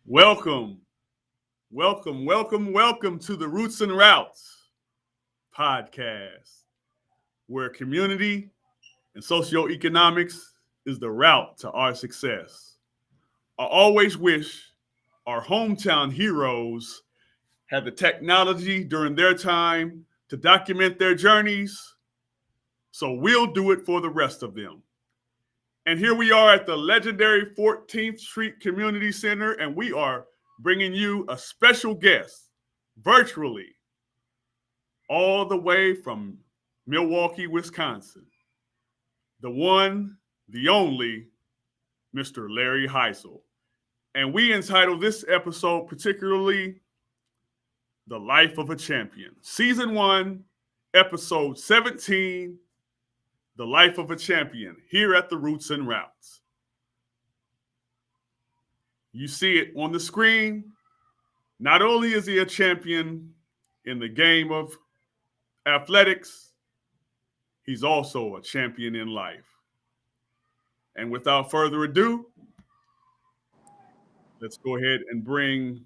Welcome, welcome to the Roots and Routes podcast, where community and socioeconomics is the route to our success. I always wish our hometown heroes had the technology during their time to document their journeys, so we'll do it for the rest of them. And here we are at the legendary 14th Street Community Center, and we are bringing you a special guest virtually, all the way from Milwaukee, Wisconsin. The one, the only, Mr. Larry Hisle. And we entitled this episode particularly The Life of a Champion. Season 1, episode 17, The Life of a Champion, here at the Roots and Routes. You see it on the screen. Not only is he a champion in the game of athletics, he's also a champion in life. And without further ado, let's go ahead and bring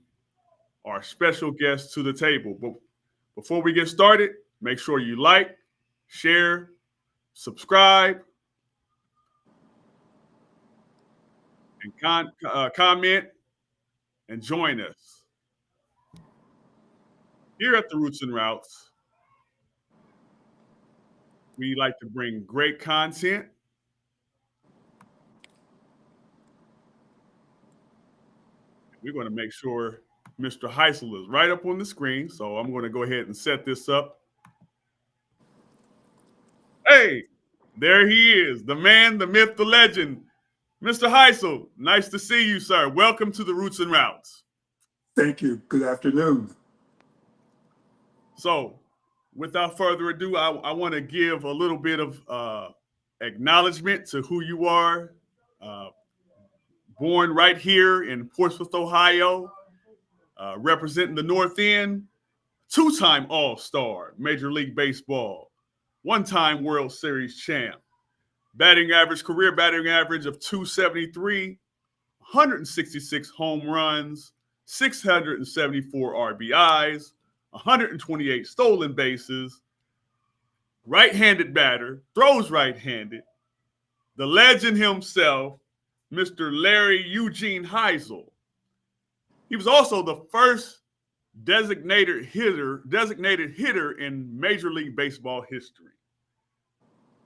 our special guest to the table. But before we get started, make sure you like, share, subscribe, and comment, and join us. Here at the Roots and Routes, we like to bring great content. We're going to make sure Mr. Hisle is right up on the screen. So I'm going to go ahead and set this up. Hey, there he is, the man, the myth, the legend. Mr. Hisle, nice to see you, sir. Welcome to the Roots and Routes. Thank you. Good afternoon. So, without further ado, I want to give a little bit of acknowledgement to who you are. Born right here in Portsmouth, Ohio, representing the North End, two-time All-Star, Major League Baseball, one-time World Series champ, career batting average of 273, 166 home runs, 674 RBIs, 128 stolen bases, right-handed batter, throws right-handed, the legend himself, Mr. Larry Eugene Hisle. He was also the first designated hitter in Major League Baseball history.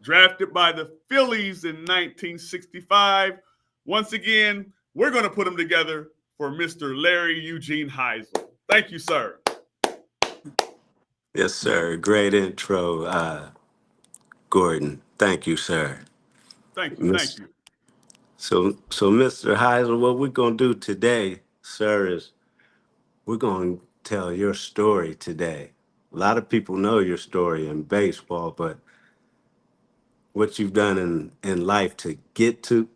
Drafted by the Phillies in 1965. Once again, we're going to put them together for Mr. Larry Eugene Hisle. Thank you, sir. Yes, sir. Great intro, Gordon. Thank you, sir. Thank you. Thank Miss, you. so Mr. Heisel, what we're gonna do today, sir, is we're gonna tell your story today. A lot of people know your story in baseball, but what you've done in life to get to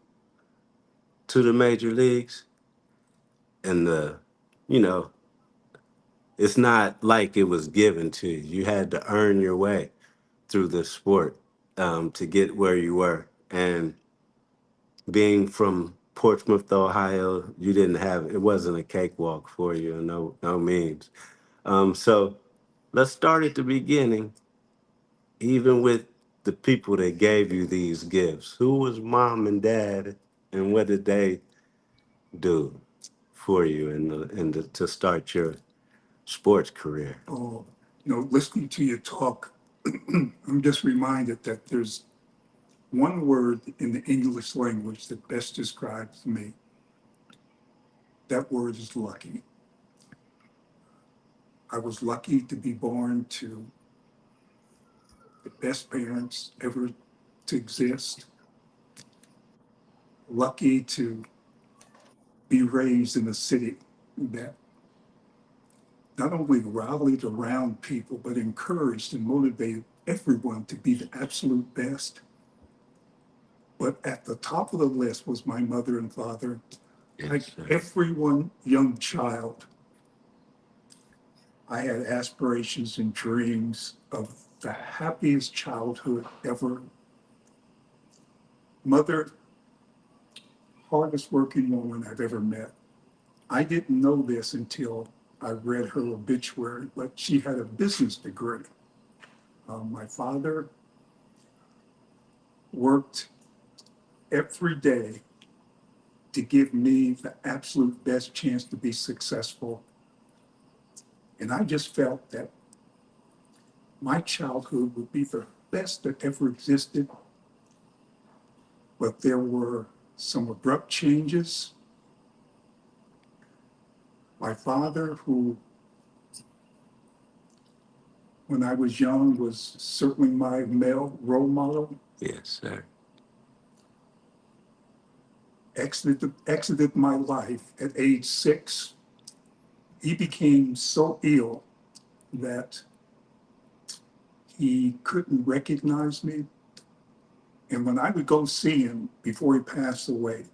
the major leagues and you know, it's not like it was given to you. You had to earn your way through the sport to get where you were. And being from Portsmouth, Ohio, you didn't have it wasn't a cakewalk for you, no means. So let's start at the beginning, even with the people that gave you these gifts. Who was mom and dad, and what did they do for you to start your sports career? Oh, listening to you talk, I'm just reminded that there's one word in the English language that best describes me. That word is lucky. I was lucky to be born to the best parents ever to exist. Lucky to be raised in a city that not only rallied around people, but encouraged and motivated everyone to be the absolute best. But at the top of the list was my mother and father. Like Yes, sir. everyone young child, I had aspirations and dreams of the happiest childhood ever. Mother, hardest working woman I've ever met. I didn't know this until I read her obituary, but she had a business degree. My father worked every day to give me the absolute best chance to be successful. And I just felt that my childhood would be the best that ever existed, but there were some abrupt changes. My father, who when I was young was certainly my male role model, Yes, sir. exited my life at age 6. He became so ill that he couldn't recognize me. And when I would go see him before he passed away,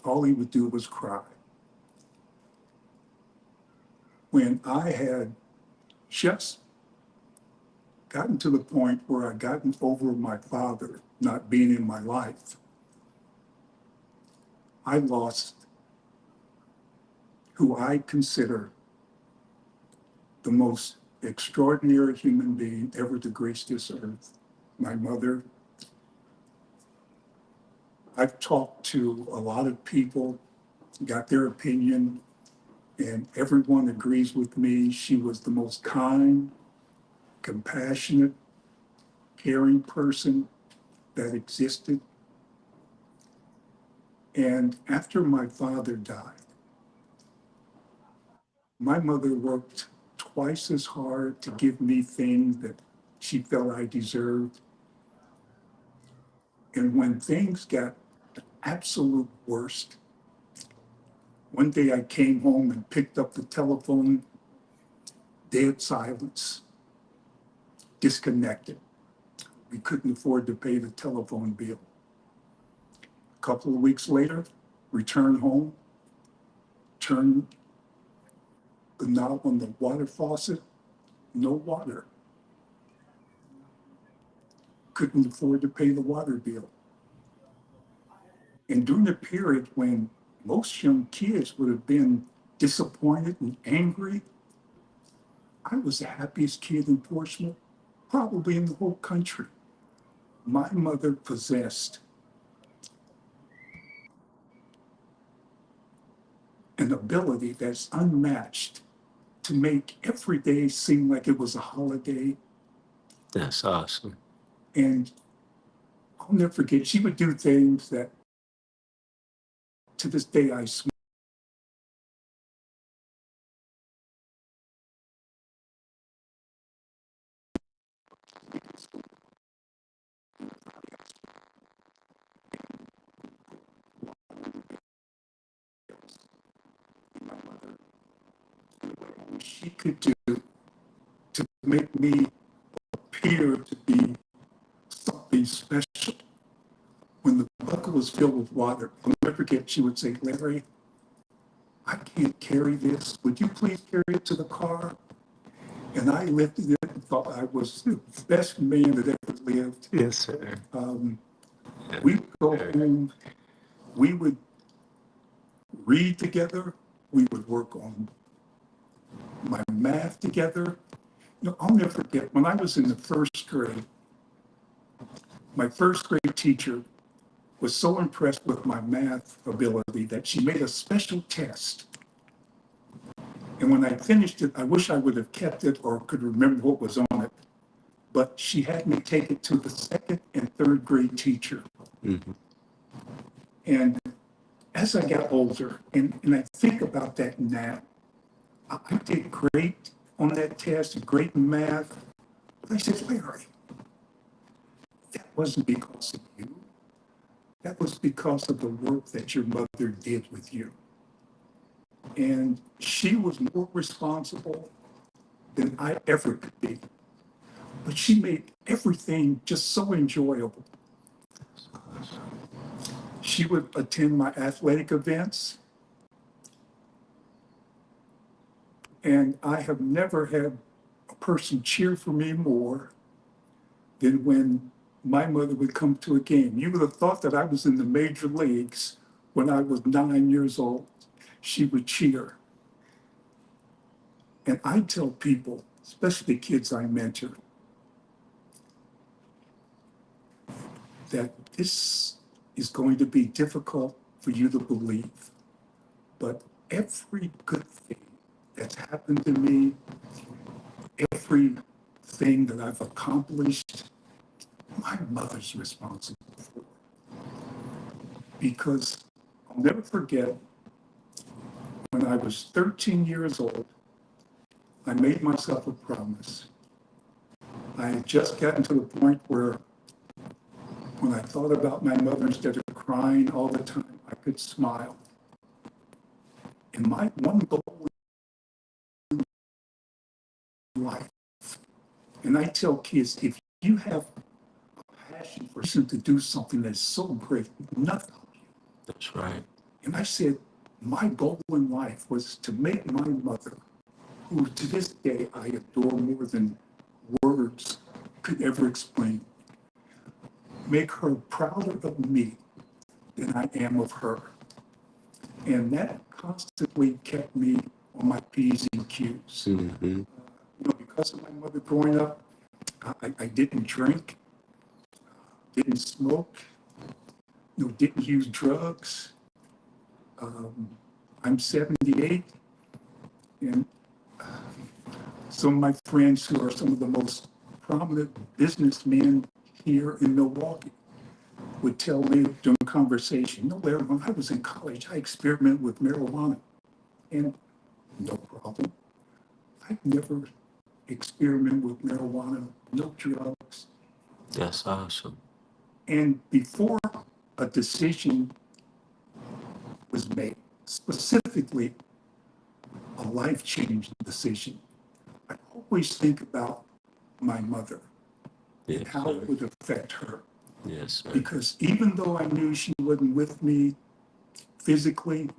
all he would do was cry. When I had just gotten to the point where I'd gotten over my father not being in my life, I lost who I consider the most extraordinary human being ever to grace this earth, my mother. I've talked to a lot of people, got their opinion, and everyone agrees with me. She was the most kind, compassionate, caring person that existed. And after my father died, my mother worked twice as hard to give me things that she felt I deserved. And when things got the absolute worst, one day I came home and picked up the telephone, dead silence, disconnected. We couldn't afford to pay the telephone bill. A couple of weeks later, returned home, turned the knob on the water faucet, no water. Couldn't afford to pay the water bill. And during the period when most young kids would have been disappointed and angry, I was the happiest kid in Portsmouth, probably in the whole country. My mother possessed an ability that's unmatched to make every day seem like it was a holiday. That's awesome. And I'll never forget, she would do things that to this day I smile. She could do to make me appear to be something special. When the bucket was filled with water, I'll never forget, she would say, Larry, I can't carry this. Would you please carry it to the car? And I lifted it and thought I was the best man that ever lived. Yes, sir. We'd go home, we would read together, we would work on my math together. You know, I'll never forget, when I was in the first grade, my first grade teacher was so impressed with my math ability that she made a special test. And when I finished it, I wish I would have kept it or could remember what was on it. But she had me take it to the second and third grade teacher. Mm-hmm. And as I got older, and I think about that now, I did great on that test, great in math. But I said, Larry, that wasn't because of you. That was because of the work that your mother did with you. And she was more responsible than I ever could be. But she made everything just so enjoyable. She would attend my athletic events, and I have never had a person cheer for me more than when my mother would come to a game. You would have thought that I was in the major leagues when I was 9 years old. she would cheer. And I tell people, especially the kids I mentor, that this is going to be difficult for you to believe, but every good thing that's happened to me, everything that I've accomplished, my mother's responsible for. Because I'll never forget when I was 13 years old, I made myself a promise. I had just gotten to the point where when I thought about my mother, instead of crying all the time, I could smile. And my one goal in life, and I tell kids, if you have a passion for something to do something that's so great, nothing. That's right. And I said, my goal in life was to make my mother, who to this day I adore more than words could ever explain, make her prouder of me than I am of her. And that constantly kept me on my P's and Q's. Mm-hmm. Because of my mother growing up, I didn't drink, didn't smoke, didn't use drugs. I'm 78, and some of my friends who are some of the most prominent businessmen here in Milwaukee would tell me during conversation, Larry, when I was in college, I experimented with marijuana. And no problem. I've never experimented with marijuana, no drugs. That's awesome. And before a decision was made, specifically a life-changing decision, I always think about my mother and Yes, how sir. it would affect her. Yes, sir. Because even though I knew she wasn't with me physically,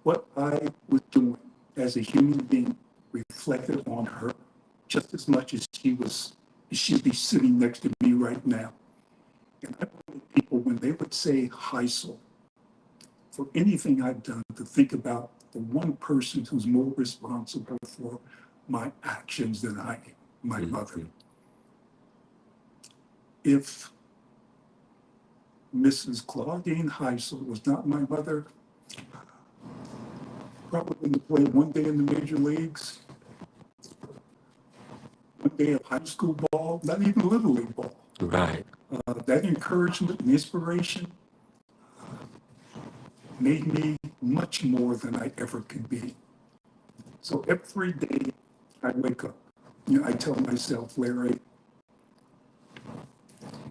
what I was doing as a human being reflected on her just as much as she'd be sitting next to me right now. And I wanted people, when they would say Hisle, for anything I've done, to think about the one person who's more responsible for my actions than I am, my mother. If Mrs. Claudine Hisle was not my mother, probably wouldn't play one day in the major leagues, one day of high school ball, not even little league ball. Right. That encouragement and inspiration made me much more than I ever could be. So every day I wake up, I tell myself, Larry,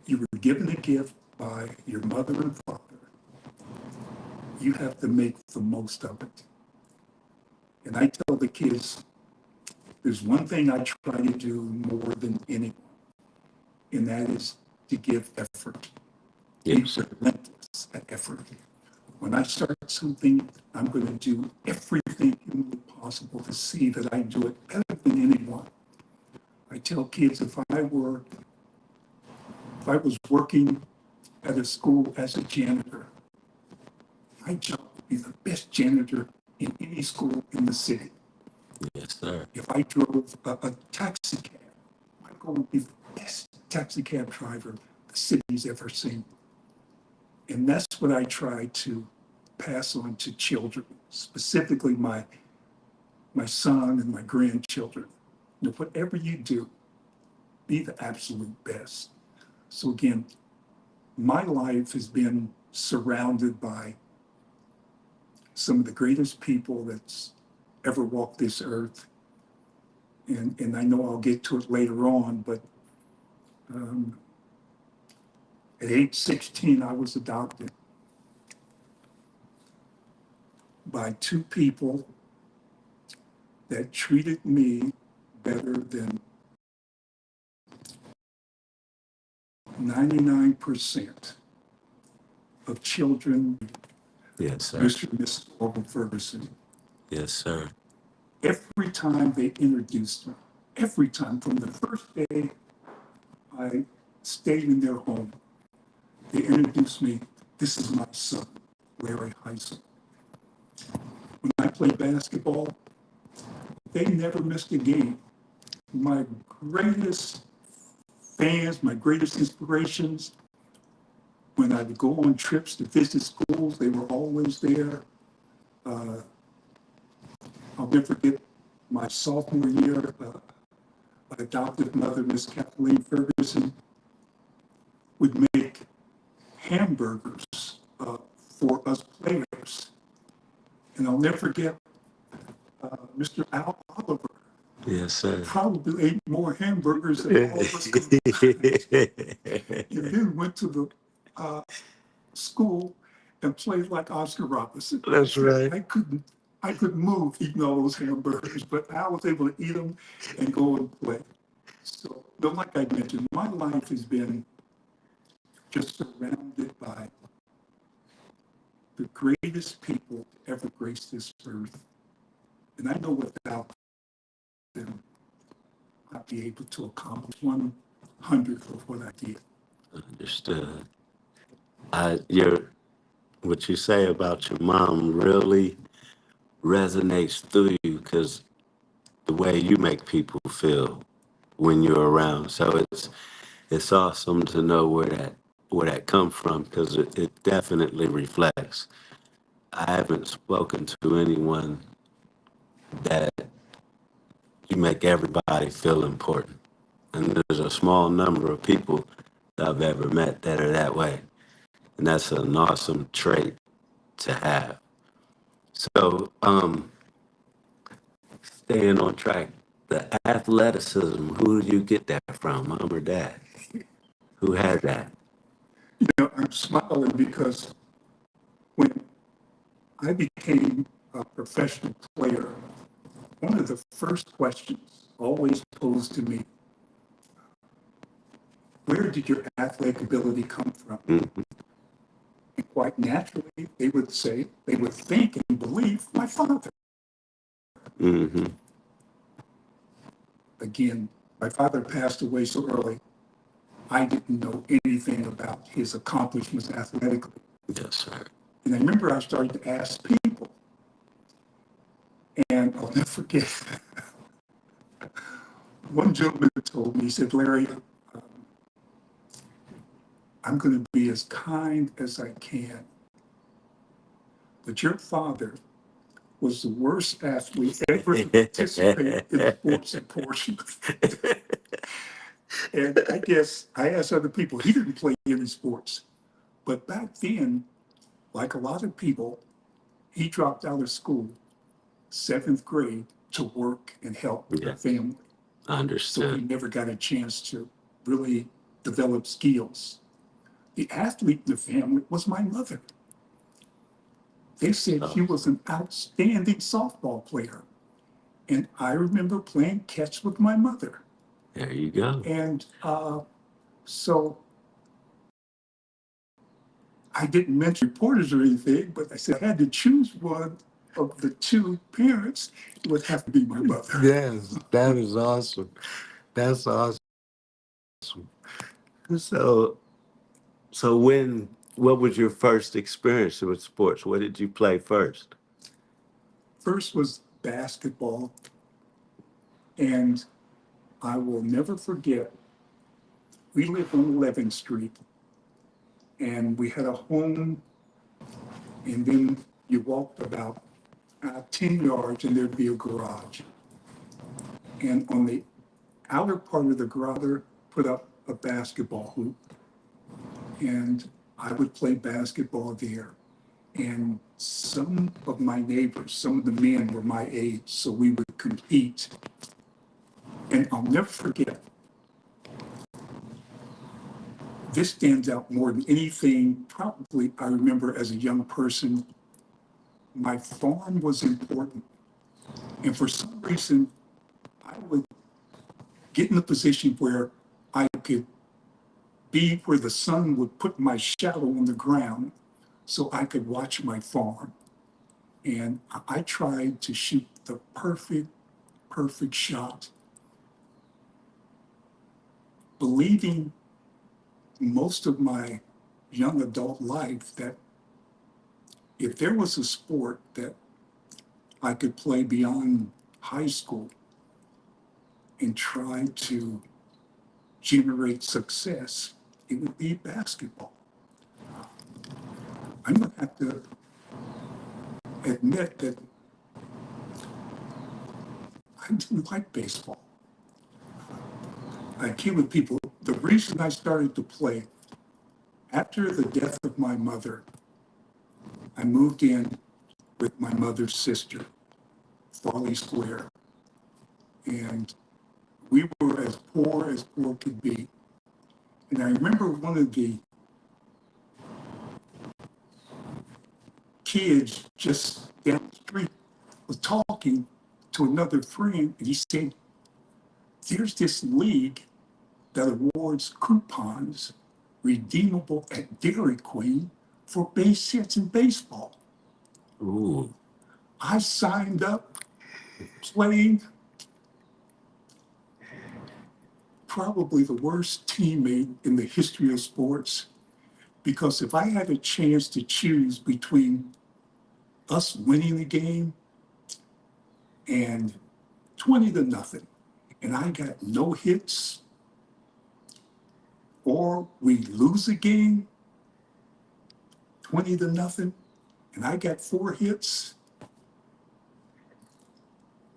you were given a gift by your mother and father. You have to make the most of it. And I tell the kids, there's one thing I try to do more than anyone, and that is to give effort. Yes, Be relentless at effort. When I start something, I'm going to do everything humanly possible to see that I do it better than anyone. I tell kids if I was working at a school as a janitor, my job would be the best janitor in any school in the city. yes, sir. If I drove a taxi cab, my goal would be the best taxi cab driver the city's ever seen. And that's what I try to pass on to children, specifically my son and my grandchildren. Whatever you do, be the absolute best. So again, my life has been surrounded by some of the greatest people that's ever walked this earth. And I know I'll get to it later on, but at age 16, I was adopted by two people that treated me better than 99% of children, Yes, sir. Mr. and Mrs. Orville Ferguson. Yes, sir. Every time they introduced me, every time from the first day I stayed in their home, they introduced me, this is my son. Larry Hisle. When I played basketball, they never missed a game. My greatest fans, my greatest inspirations, when I would go on trips to visit schools, they were always there. Uh, I'll never forget my sophomore year, my adoptive mother, Miss Kathleen Ferguson, would make hamburgers for us players. And I'll never forget Mr. Al Oliver. Yes, sir. Probably ate more hamburgers than all of us combined. And then went to the school and played like Oscar Robertson. That's right. I couldn't move eating all those hamburgers, but I was able to eat them and go and play. So, but like I mentioned, my life has been just surrounded by the greatest people to ever grace this earth. And I know without them, I'd be able to accomplish 100th of what I did. Understood. What you say about your mom really resonates through you because the way you make people feel when you're around. So it's awesome to know where that come from because it definitely reflects. I haven't spoken to anyone that you make everybody feel important. And there's a small number of people that I've ever met that are that way. And that's an awesome trait to have. So, staying on track, the athleticism, who do you get that from, mom or dad? Who had that? You know, I'm smiling because when I became a professional player, one of the first questions always posed to me, where did your athletic ability come from? Mm-hmm. And quite naturally, they would say, they would think and believe my father. Mm-hmm. Again, my father passed away so early, I didn't know anything about his accomplishments athletically. Yes, sir. And I remember I started to ask people, and I'll never forget, one gentleman told me, he said, Larry, I'm going to be as kind as I can, but your father was the worst athlete ever to participate in the sports portion. And I guess I asked other people, he didn't play any sports. But back then, like a lot of people, he dropped out of school, 7th grade, to work and help Yeah, the family. So he understood. never got a chance to really develop skills. The athlete in the family was my mother. They said Oh, she was an outstanding softball player. And I remember playing catch with my mother. there you go. And so I didn't mention reporters or anything, but I said I had to choose one of the two parents. It would have to be my mother. Yes, that is awesome. That's awesome. So, what was your first experience with sports? What did you play first? First was basketball. And I will never forget, we lived on 11th Street and we had a home. And then you walked about 10 yards and there'd be a garage. And on the outer part of the garage, put up a basketball hoop. And I would play basketball there. And some of my neighbors, some of the men were my age, so we would compete. And I'll never forget, this stands out more than anything probably I remember as a young person. My farm was important. And for some reason, I would get in a position where I could be where the sun would put my shadow on the ground so I could watch my farm. And I tried to shoot the perfect shot, believing most of my young adult life that if there was a sport that I could play beyond high school and try to generate success, it would be basketball. I'm going to have to admit that I didn't like baseball. I kid with people, the reason I started to play, after the death of my mother, I moved in with my mother's sister, Farley Square, and we were as poor could be. And I remember one of the kids just down the street was talking to another friend, and he said, there's this league that awards coupons redeemable at Dairy Queen for base hits in baseball. Ooh. I signed up, played, probably the worst teammate in the history of sports, because if I had a chance to choose between us winning the game and 20-0, and I got no hits, or we lose a game 20-0, and I got 4 hits,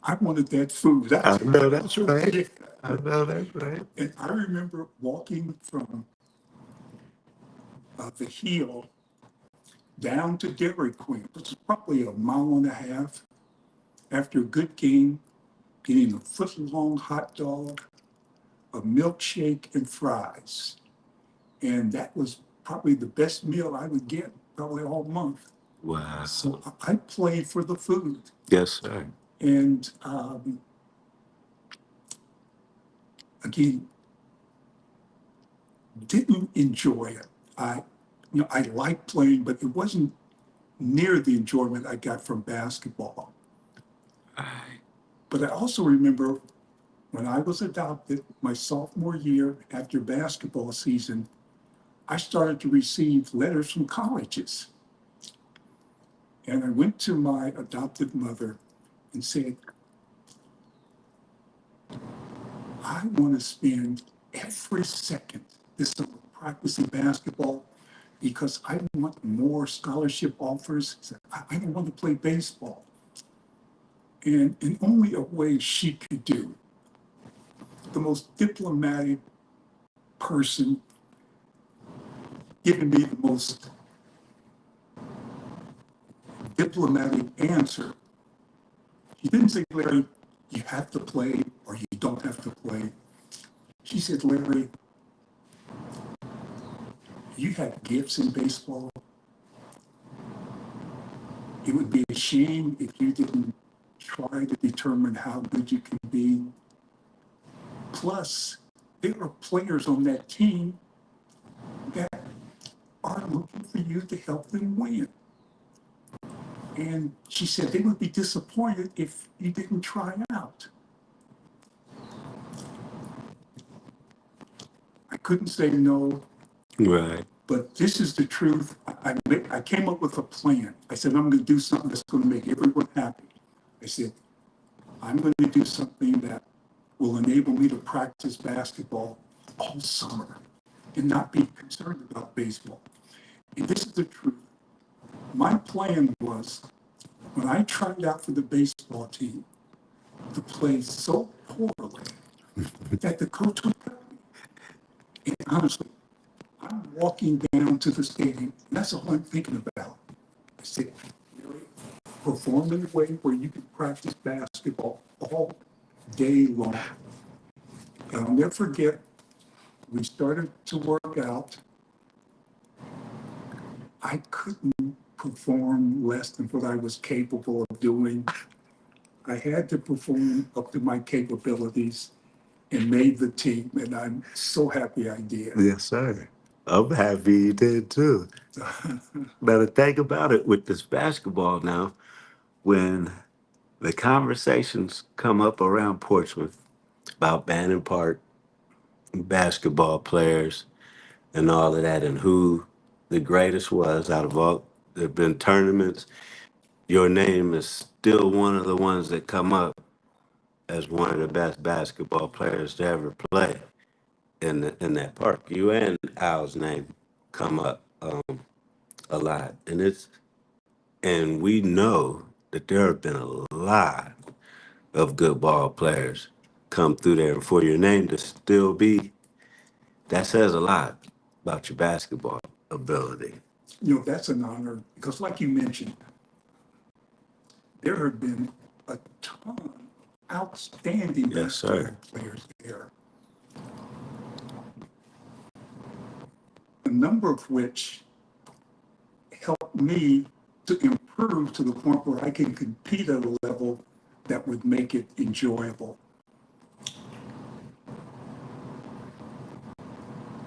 I wanted that food. I know that's right. I know that's right. And I remember walking from the Hisle down to Dairy Queen, which is probably a mile and a half, after a good game, getting a foot-long hot dog, a milkshake, and fries. And that was probably the best meal I would get probably all month. Wow. So I played for the food. Yes, sir. And again, didn't enjoy it. I liked playing, but it wasn't near the enjoyment I got from basketball. But I also remember when I was adopted my sophomore year after basketball season, I started to receive letters from colleges. And I went to my adopted mother and said, I want to spend every second this summer practicing basketball because I want more scholarship offers. I don't want to play baseball. And in only a way she could do, the most diplomatic person giving me the most diplomatic answer. She didn't say, Larry, you have to play or you don't have to play. She said, Larry, you have gifts in baseball. It would be a shame if you didn't try to determine how good you can be. Plus, there are players on that team that are looking for you to help them win. And she said they would be disappointed if you didn't try out. I couldn't say no. Right. But this is the truth. I came up with a plan. I said, I'm going to do something that's going to make everyone happy. I said, I'm going to do something that will enable me to practice basketball all summer and not be concerned about baseball. And this is the truth. My plan was, when I tried out for the baseball team, to play so poorly that the coach would cut me. And honestly, I'm walking down to the stadium, and that's all I'm thinking about. I said, really, perform in a way where you can practice basketball all day long. And I'll never forget, we started to work out. I couldn't perform less than what I was capable of doing. I had to perform up to my capabilities and made the team, and I'm so happy I did. Yes, sir. I'm happy you did too. But the thing about it with this basketball now, when the conversations come up around Portsmouth about Bannon Park, basketball players, and all of that, and who the greatest was out of all There have been tournaments. Your name is still one of the ones that come up as one of the best basketball players to ever play in that park. You and Al's name come up a lot, and we know that there have been a lot of good ball players come through there, and for your name to still be, that says a lot about your basketball ability. That's an honor because, like you mentioned, there have been a ton of outstanding Yes, basketball sir. players there, a number of which helped me to improve to the point where I can compete at a level that would make it enjoyable.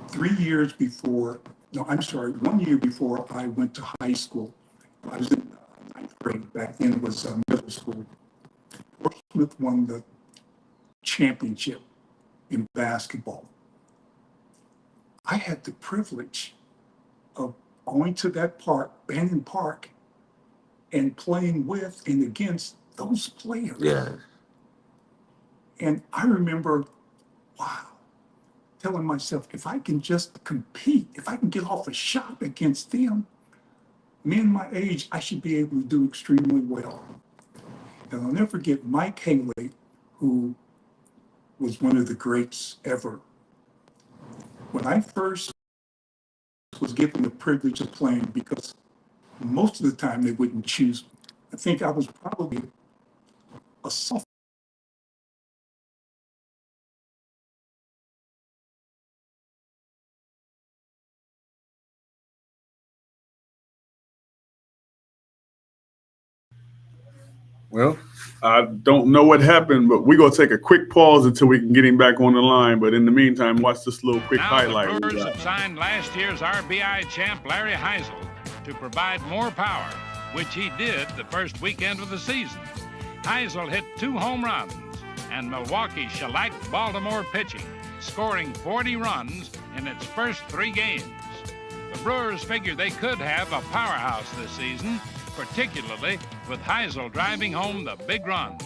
3 years before, no, I'm sorry, 1 year before I went to high school, I was in ninth grade. Back then it was middle school. Portsmouth won the championship in basketball. I had the privilege of going to that park, Bannon Park, and playing with and against those players. Yeah. And I remember, wow, telling myself, if I can just compete, if I can get off a shot against them, men my age, I should be able to do extremely well. And I'll never forget Mike Hisle, who was one of the greats ever. When I first was given the privilege of playing, because most of the time they wouldn't choose me. I think I was probably a sophomore. Well, I don't know what happened, but we're going to take a quick pause until we can get him back on the line. But in the meantime, watch this little quick Now highlight. the Brewers have signed last year's RBI champ Larry Hisle to provide more power, which he did the first weekend of the season. Hisle hit 2 home runs, and Milwaukee shellacked Baltimore pitching, scoring 40 runs in its first 3 games. The Brewers figured they could have a powerhouse this season, particularly with Hisle driving home the big runs.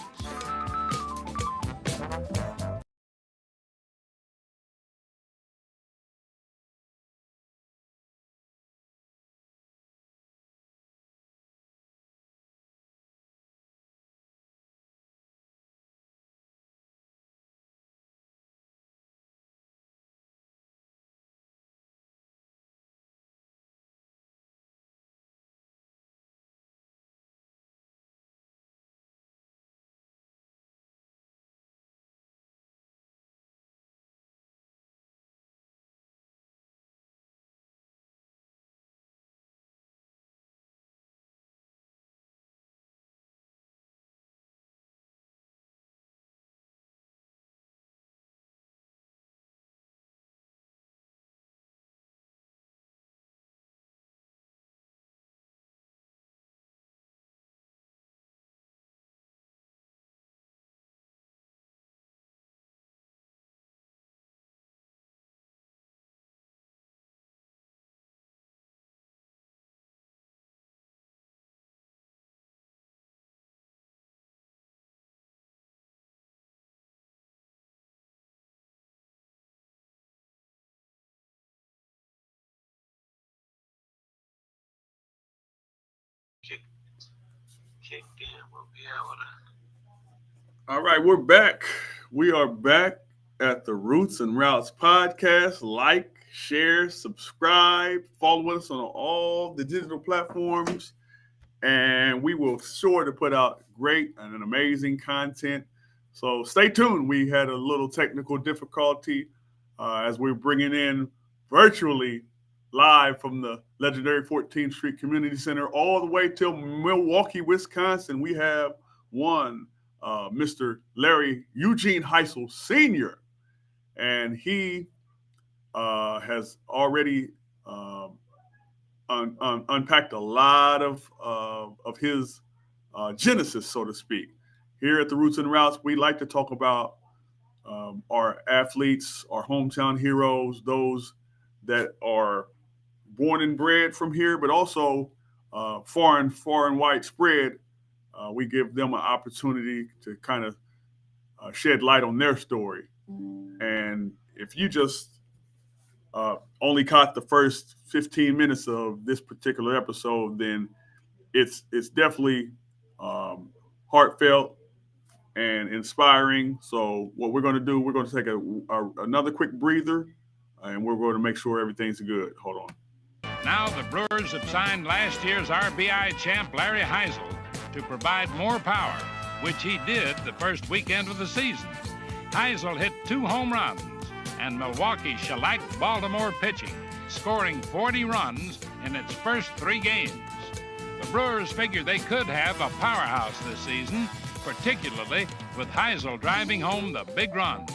All right, we're back. We are back at the Roots and Routes podcast. Like, share, subscribe, follow us on all the digital platforms, and we will sure to put out great and amazing content. So stay tuned. We had a little technical difficulty as we're bringing in virtually live from the legendary 14th Street Community Center all the way till Milwaukee, Wisconsin. We have one Mr. Larry Eugene Hisle Sr., and he has already unpacked a lot of his genesis, so to speak. Here at the Roots and Routes, we like to talk about our athletes, our hometown heroes, those that are born and bred from here, but also foreign white spread, we give them an opportunity to kind of shed light on their story. And if you just only caught the first 15 minutes of this particular episode, then it's definitely heartfelt and inspiring. So what we're going to do, we're going to take another quick breather, and we're going to make sure everything's good. Hold on. Now the Brewers have signed last year's RBI champ Larry Hisle to provide more power, which he did the first weekend of the season. Hisle hit 2 home runs, and Milwaukee shellacked Baltimore pitching, scoring 40 runs in its first 3 games. The Brewers figured they could have a powerhouse this season, particularly with Hisle driving home the big runs.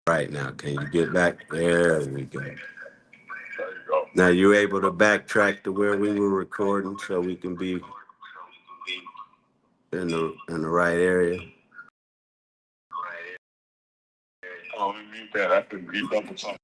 Right now, can you get back? There we go. There you go. Now you able to backtrack to where we were recording so we can be in the right area. Oh, let me mute that. I can beat up with something.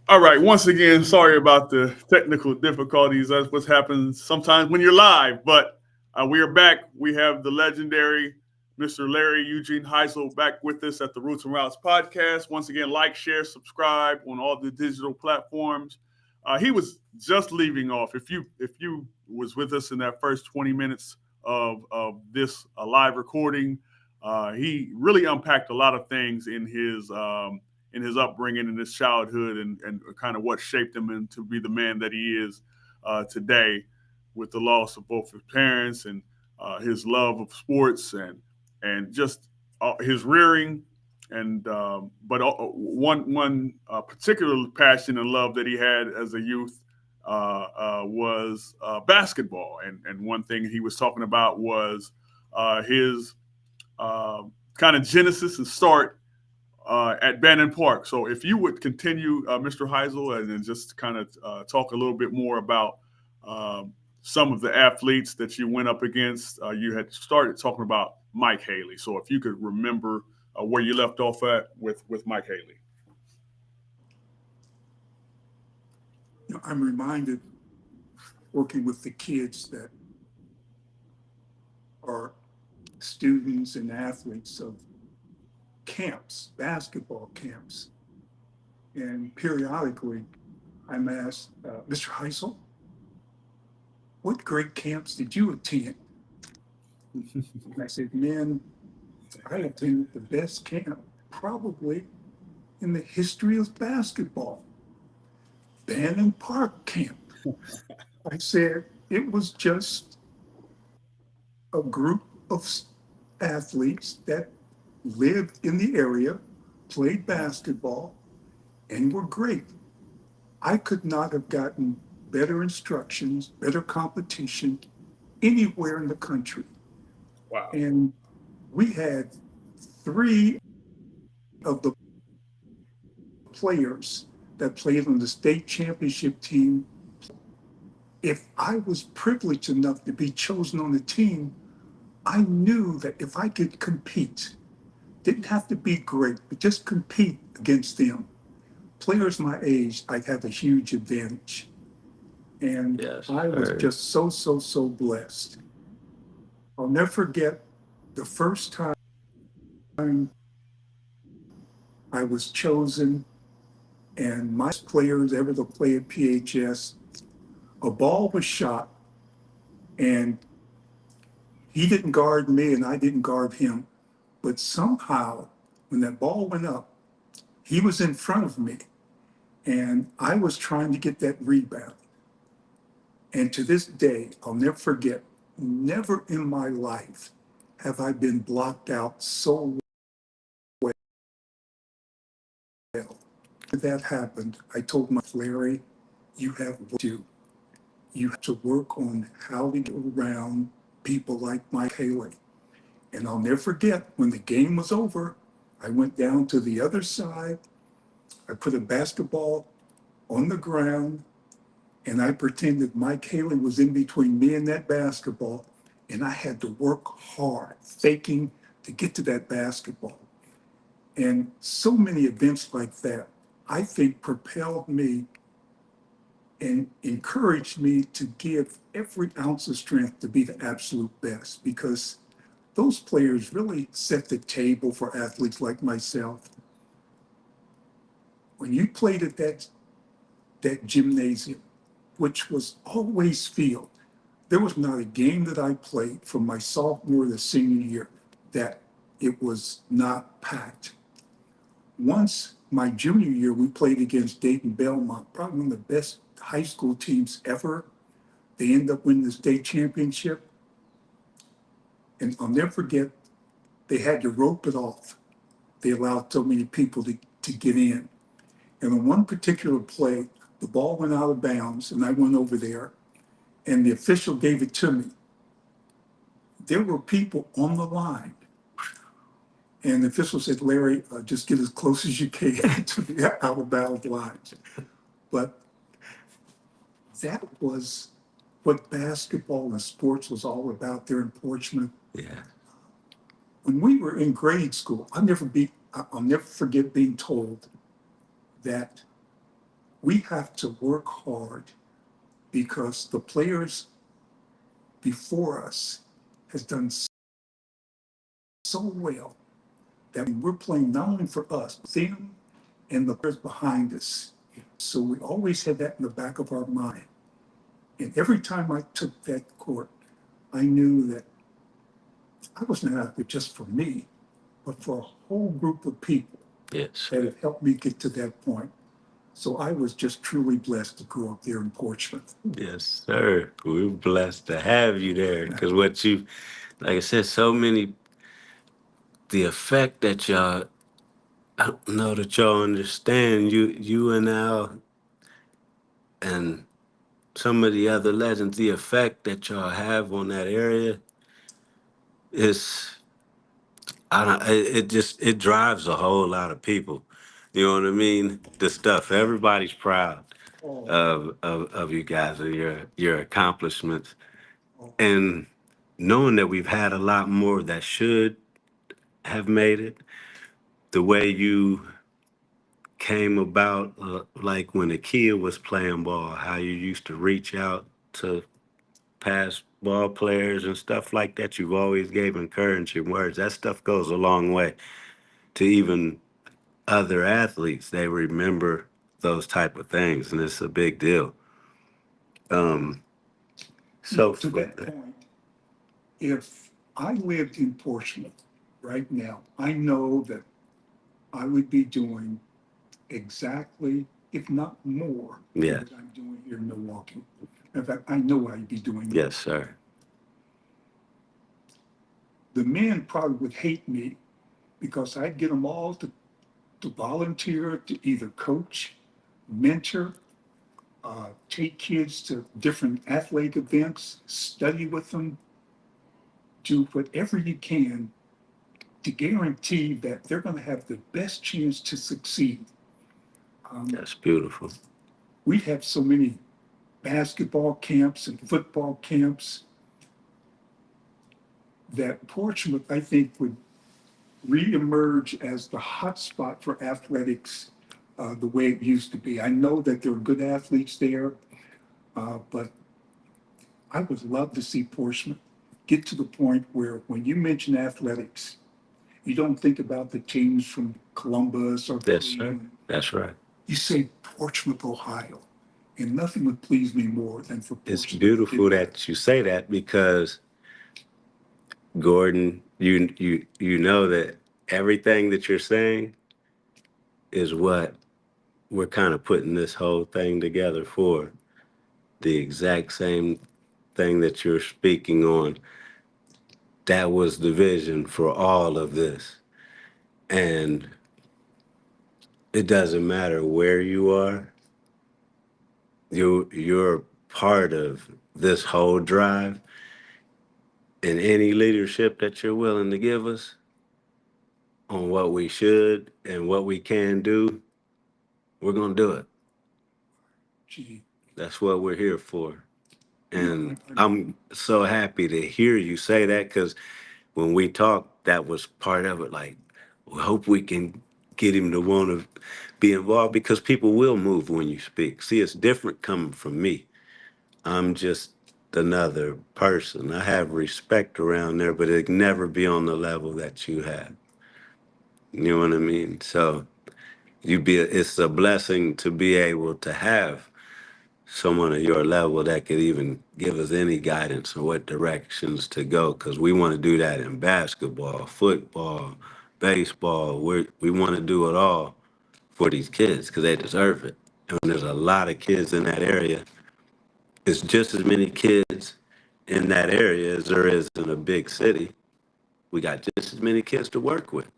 All right. Once again, sorry about the technical difficulties. That's what's happened sometimes when you're live. But we are back. We have the legendary Mr. Larry Eugene Hisle back with us at the Roots and Routes podcast. Once again, like, share, subscribe on all the digital platforms. He was just leaving off. If you was with us in that first 20 minutes of this live recording, he really unpacked a lot of things in his upbringing and his childhood and kind of what shaped him into be the man that he is today with the loss of both his parents and his love of sports and just his rearing and but one particular passion and love that he had as a youth was basketball and one thing he was talking about was his kind of genesis and start at Bannon Park. So if you would continue, Mr. Hisle, and then just kind of talk a little bit more about some of the athletes that you went up against. You had started talking about Mike Haley. So if you could remember where you left off at with Mike Haley. I'm reminded working with the kids that are students and athletes of camps, basketball camps. And periodically, I'm asked, Mr. Hisle, what great camps did you attend? And I said, man, I attended the best camp probably in the history of basketball, Bannon Park Camp. I said, it was just a group of athletes that lived in the area, played basketball, and were great. I could not have gotten better instructions, better competition anywhere in the country. Wow. And we had 3 of the players that played on the state championship team. If I was privileged enough to be chosen on the team, I knew that if I could compete, didn't have to be great, but just compete against them, players my age, I'd have a huge advantage. And Yes, I was sir. just so blessed. I'll never forget the first time I was chosen and my players ever to play at PHS, a ball was shot and he didn't guard me and I didn't guard him. But somehow, when that ball went up, he was in front of me and I was trying to get that rebound. And to this day, I'll never forget, never in my life have I been blocked out so well. When that happened, I told my Larry, you have to work on how to get around people like Mike Haley. And I'll never forget when the game was over, I went down to the other side. I put a basketball on the ground and I pretended Mike Haley was in between me and that basketball. And I had to work hard, faking to get to that basketball. And so many events like that, I think propelled me and encouraged me to give every ounce of strength to be the absolute best because those players really set the table for athletes like myself. When you played at that gymnasium, which was always filled, There was not a game that I played from my sophomore to senior year that it was not packed. Once my junior year, we played against Dayton Belmont, probably one of the best high school teams ever. They ended up winning the state championship. And I'll never forget, they had to rope it off. They allowed so many people to get in. And on one particular play, the ball went out of bounds, and I went over there, and the official gave it to me. There were people on the line. And the official said, Larry, just get as close as you can to the out of bounds lines. But that was what basketball and sports was all about there in Portsmouth. Yeah. When we were in grade school, I'll never forget being told that we have to work hard because the players before us has done so well that we're playing not only for us, but them and the players behind us. So we always had that in the back of our mind. And every time I took that court, I knew that I wasn't out there just for me, but for a whole group of people Yes. that have helped me get to that point. So I was just truly blessed to grow up there in Portsmouth. Yes, sir. We're blessed to have you there because what you, like I said, so many, the effect that y'all, I don't know that y'all understand, you and Al and some of the other legends, the effect that y'all have on that area is, I don't, it just, it drives a whole lot of people. You know what I mean? The stuff, everybody's proud Oh, of you guys and your accomplishments. oh, And knowing that we've had a lot more that should have made it, the way you came about, like when a kid was playing ball, how you used to reach out to past ball players and stuff like that. You've always gave encouraging words. That stuff goes a long way to even other athletes. They remember those type of things, and it's a big deal. Um, so to that point, if I lived in Portsmouth right now, I know that I would be doing exactly, if not more, yeah, than what I'm doing here in Milwaukee. In fact, I know I'd be doing more. yes, sir. The men probably would hate me because I'd get them all to volunteer to either coach, mentor, take kids to different athletic events, study with them, do whatever you can to guarantee that they're going to have the best chance to succeed. That's beautiful. We have so many basketball camps and football camps that Portsmouth, I think, would reemerge as the hot spot for athletics the way it used to be. I know that there are good athletes there, but I would love to see Portsmouth get to the point where when you mention athletics, you don't think about the teams from Columbus or Yes, sir. Cleveland. That's right. You say Portsmouth, Ohio, and nothing would please me more than for Portsmouth. It's beautiful that you say that because Gordon, you know that everything that you're saying is what we're kind of putting this whole thing together for. The exact same thing that you're speaking on. That was the vision for all of this. And it doesn't matter where you are, you're part of this whole drive, and any leadership that you're willing to give us on what we should and what we can do, we're going to do it. Gee, That's what we're here for. you know, And I'm so happy to hear you say that because when we talked, that was part of it. Like, we hope we can get him to want to be involved because people will move when you speak. See, it's different coming from me. I'm just another person. I have respect around there, but it can never be on the level that you have. You know what I mean? So it's a blessing to be able to have someone at your level that could even give us any guidance on what directions to go, because we want to do that in basketball, football, baseball. We want to do it all for these kids because they deserve it. And there's a lot of kids in that area. It's just as many kids in that area as there is in a big city. We got just as many kids to work with.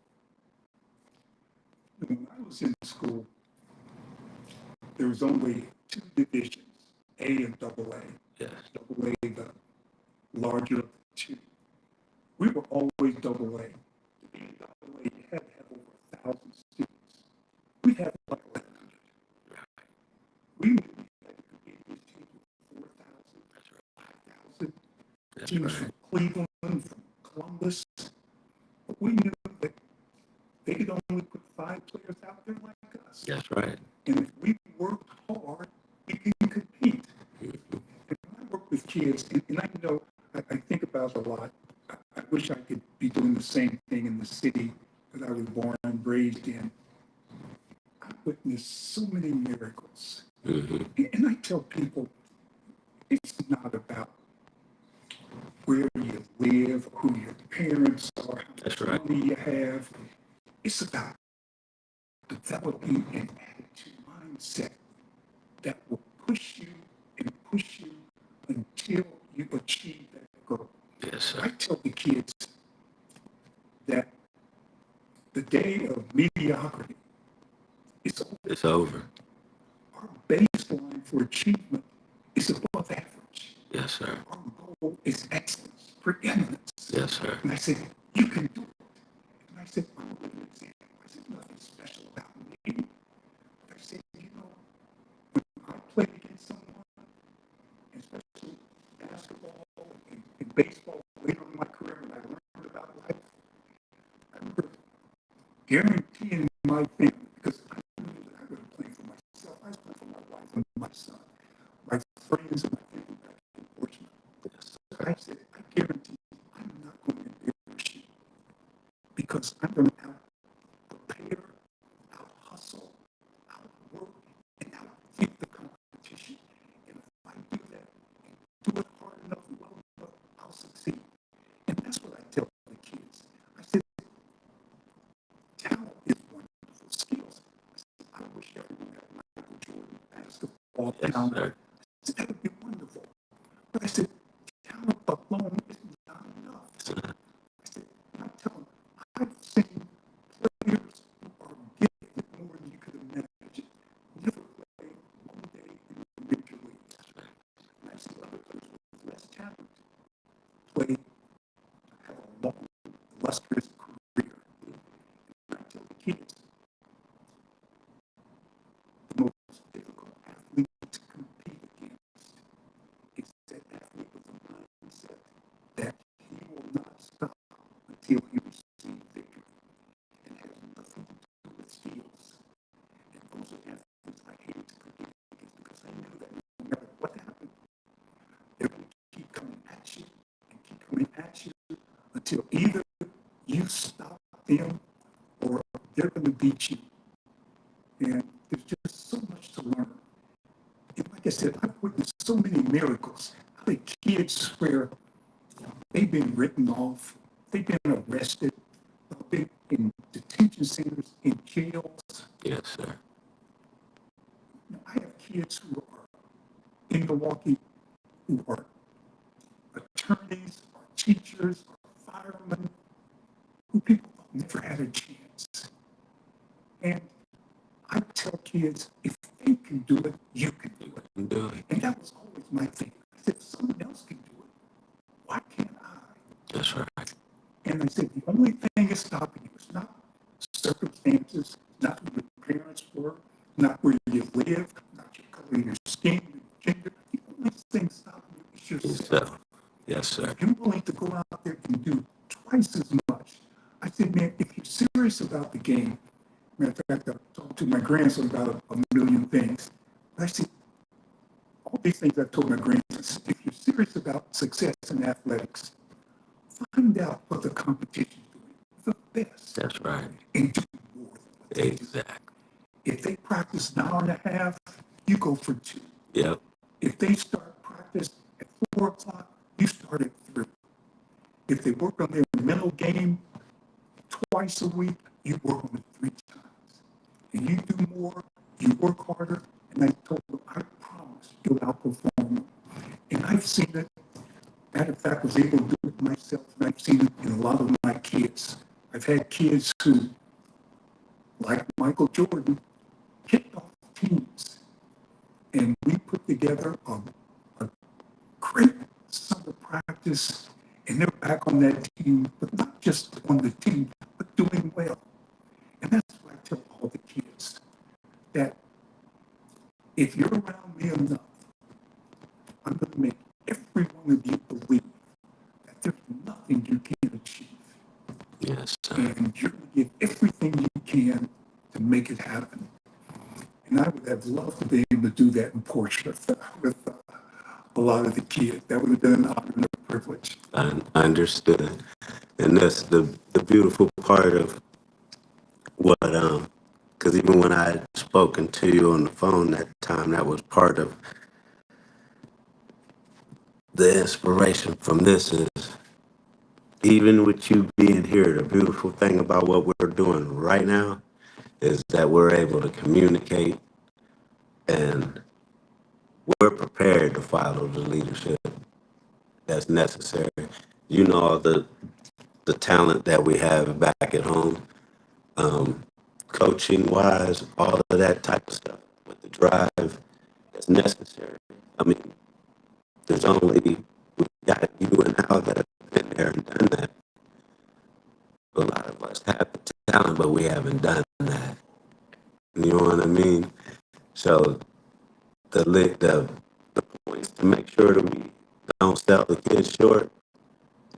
When I was in school, there was only two divisions, A and double A. Yes. Double A, the larger of the two. We were always double A. To be in double A, you had to have over 1,000 students. We had like 1,100. We knew we had to compete with teams with 4,000, 5,000. Teams from Cleveland, from Columbus. But we knew that they could only put 5 players out there like us. That's right. And if we worked hard, we can compete. And when I work with kids, and I know, I think about it a lot. I wish I could be doing the same thing in the city that I was born and raised in. I witnessed so many miracles. And I tell people, it's not about where you live, who your parents are, how much money you have. It's about developing an attitude, mindset that will push you until you achieve that goal. Yes, sir. I tell the kids that the day of mediocrity is over. It's over. Our baseline for achievement is above average. Yes, sir. Our goal is excellence, preeminence. Yes, sir. And I said, you can do it. And I said, I'm a living example. I said, nothing special about me. But I said, you know, when I played against someone, especially basketball and baseball later in my career, when I learned about life, I remember guaranteeing my family, because I knew that I wasn't playing for myself. I was playing for my wife and my son, my friends and my family back in Portsmouth. So I said, I guarantee you, I'm not going to embarrass you, because I'm going to out-prepare, out-hustle, out-work, and out-think the competition. And if I do that, and do it hard enough and well enough, I'll succeed. And that's what I tell the kids. I said, talent is wonderful. Skills. I wish everyone had Michael Jordan basketball talent. Sir. I said, that would be wonderful. But I said, talent alone is not enough. I said, I'm telling you, I've seen players who are gifted more than you could imagine. Never play one day in the major leagues. And I've seen other players with less talent play, have a long, illustrious career. And I tell the kids, the most difficult athlete to compete against is that athlete with a mindset that he will not stop until he receives victory. And has nothing to do with skills. And those are athletes I hate to compete against, because I know that no matter what happens, they're going to keep coming at you and keep coming at you until either you stop them or they're going to beat you. And there's just so much to learn. And like I said, I've witnessed so many miracles. How the kids where they've been written off, they've been arrested, been in detention centers, in jails. Yes, sir. Now, I have kids who are in Milwaukee who are attorneys, or teachers, or firemen, who people never had a chance. And I tell kids, if they can do it, you can do it. Do it. And that was always my thing. I said, if someone else can do it, why can't I? That's right. And I said, the only thing that's stopping you is not circumstances, not who your parents were, not where you live, not your color of your skin, your gender. The only thing stopping you is yourself. Yes, sir. If you're willing to go out there and do twice as much. I said, man, if you're serious about the game, matter of fact, I talked to my grandson about a million things. But I said, all these things I've told my grandson, if you're serious about success in athletics, find out what the competition's doing, the best. That's right. And do more than what they do. Exactly. If they practice an hour and a half, you go for 2. Yep. If they start practice at 4 o'clock, you start at 3. If they work on their mental game twice a week, you work on it 3 times. And you do more, you work harder, and I told them, I promise you'll outperform them. And I've seen it. Matter of fact, I was able to do it myself, and I've seen it in a lot of my kids. I've had kids who, like Michael Jordan, kicked off teams, and we put together a great summer practice, and they're back on that team, but not just on the team, but doing well. And that's what I tell all the kids, that if you're around me enough, I'm going to make every one of you believe that there's nothing you can't achieve. Yes, sir. And you're going to give everything you can to make it happen. And I would have loved to be able to do that in Portsmouth with a lot of the kids. That would have been an honor and a privilege. I understood. And that's the beautiful part of what, because even when I had spoken to you on the phone that time, that was part of the inspiration from this is even with you being here, the beautiful thing about what we're doing right now is that we're able to communicate and we're prepared to follow the leadership that's necessary. You know, all the talent that we have back at home, coaching wise, all of that type of stuff with the drive that's necessary. I mean, there's only, we got you and Al that have been there and done that. A lot of us have the talent, but we haven't done that. You know what I mean? So the points to make sure that we don't sell the kids short,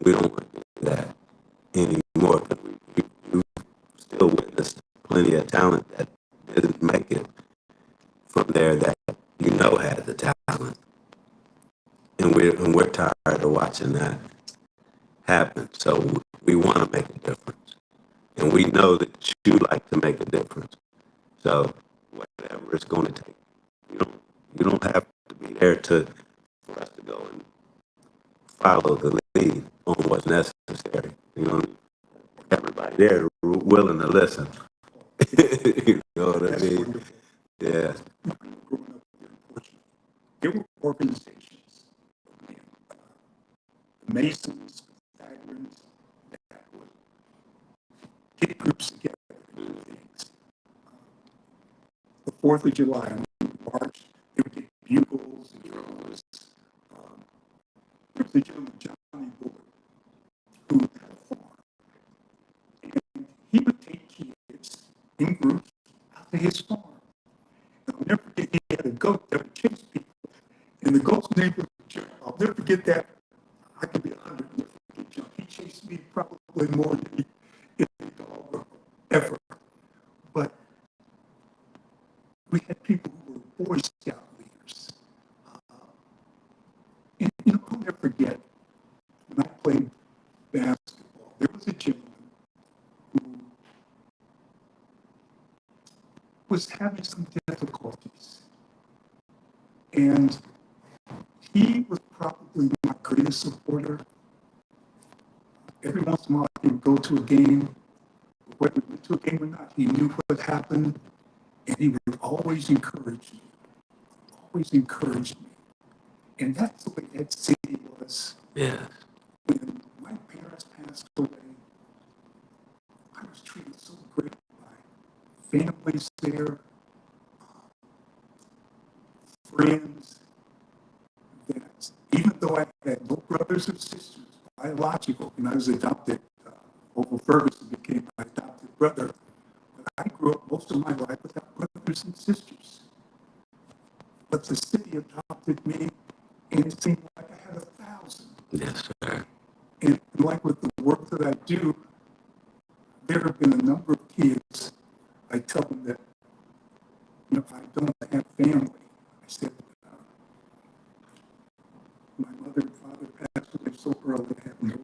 we don't want to do that anymore because we still witnessed plenty of talent that didn't make it from there that you know had the talent. And we're tired of watching that happen. So we want to make a difference. And we know that you like to make a difference. So whatever it's going to take, you don't have to be there for us to go and follow the lead on what's necessary. You know, everybody there willing to listen. You know what I That's mean? wonderful. Yeah. Growing up here in Portsmouth, there were organizations, the Masons, Pythagoreans, that would get groups together and do things. The 4th of July, when we marched, they would get bugles and drums. There was a gentleman, Johnny Boyd, who had a farm. And he would take kids in groups out to his farm. And I'll never forget, he had a goat that would chase people. And the goat's name was Jump. I'll never forget that. I could be 100 and never forget Jump. He chased me probably more than any dog ever. But we had people who were Boy Scout leaders. And I'll never forget, when I played basketball, there was a gentleman who was having some difficulties. And he was probably my greatest supporter. Every once in a while, he would go to a game. Whether he went to a game or not, he knew what happened. And he would always encourage me. Always encourage me. And that's the way that city was. Yeah. When my parents passed away, I was treated so great by families there, friends, that even though I had no brothers or sisters, biological, and I was adopted, Opal Ferguson became my adopted brother, but I grew up most of my life without brothers and sisters. But the city adopted me, and it seemed like I had 1,000. Yes, sir. And like with the work that I do, there have been a number of kids, I tell them that, I don't have family. I said, my mother and father passed away so early, I have no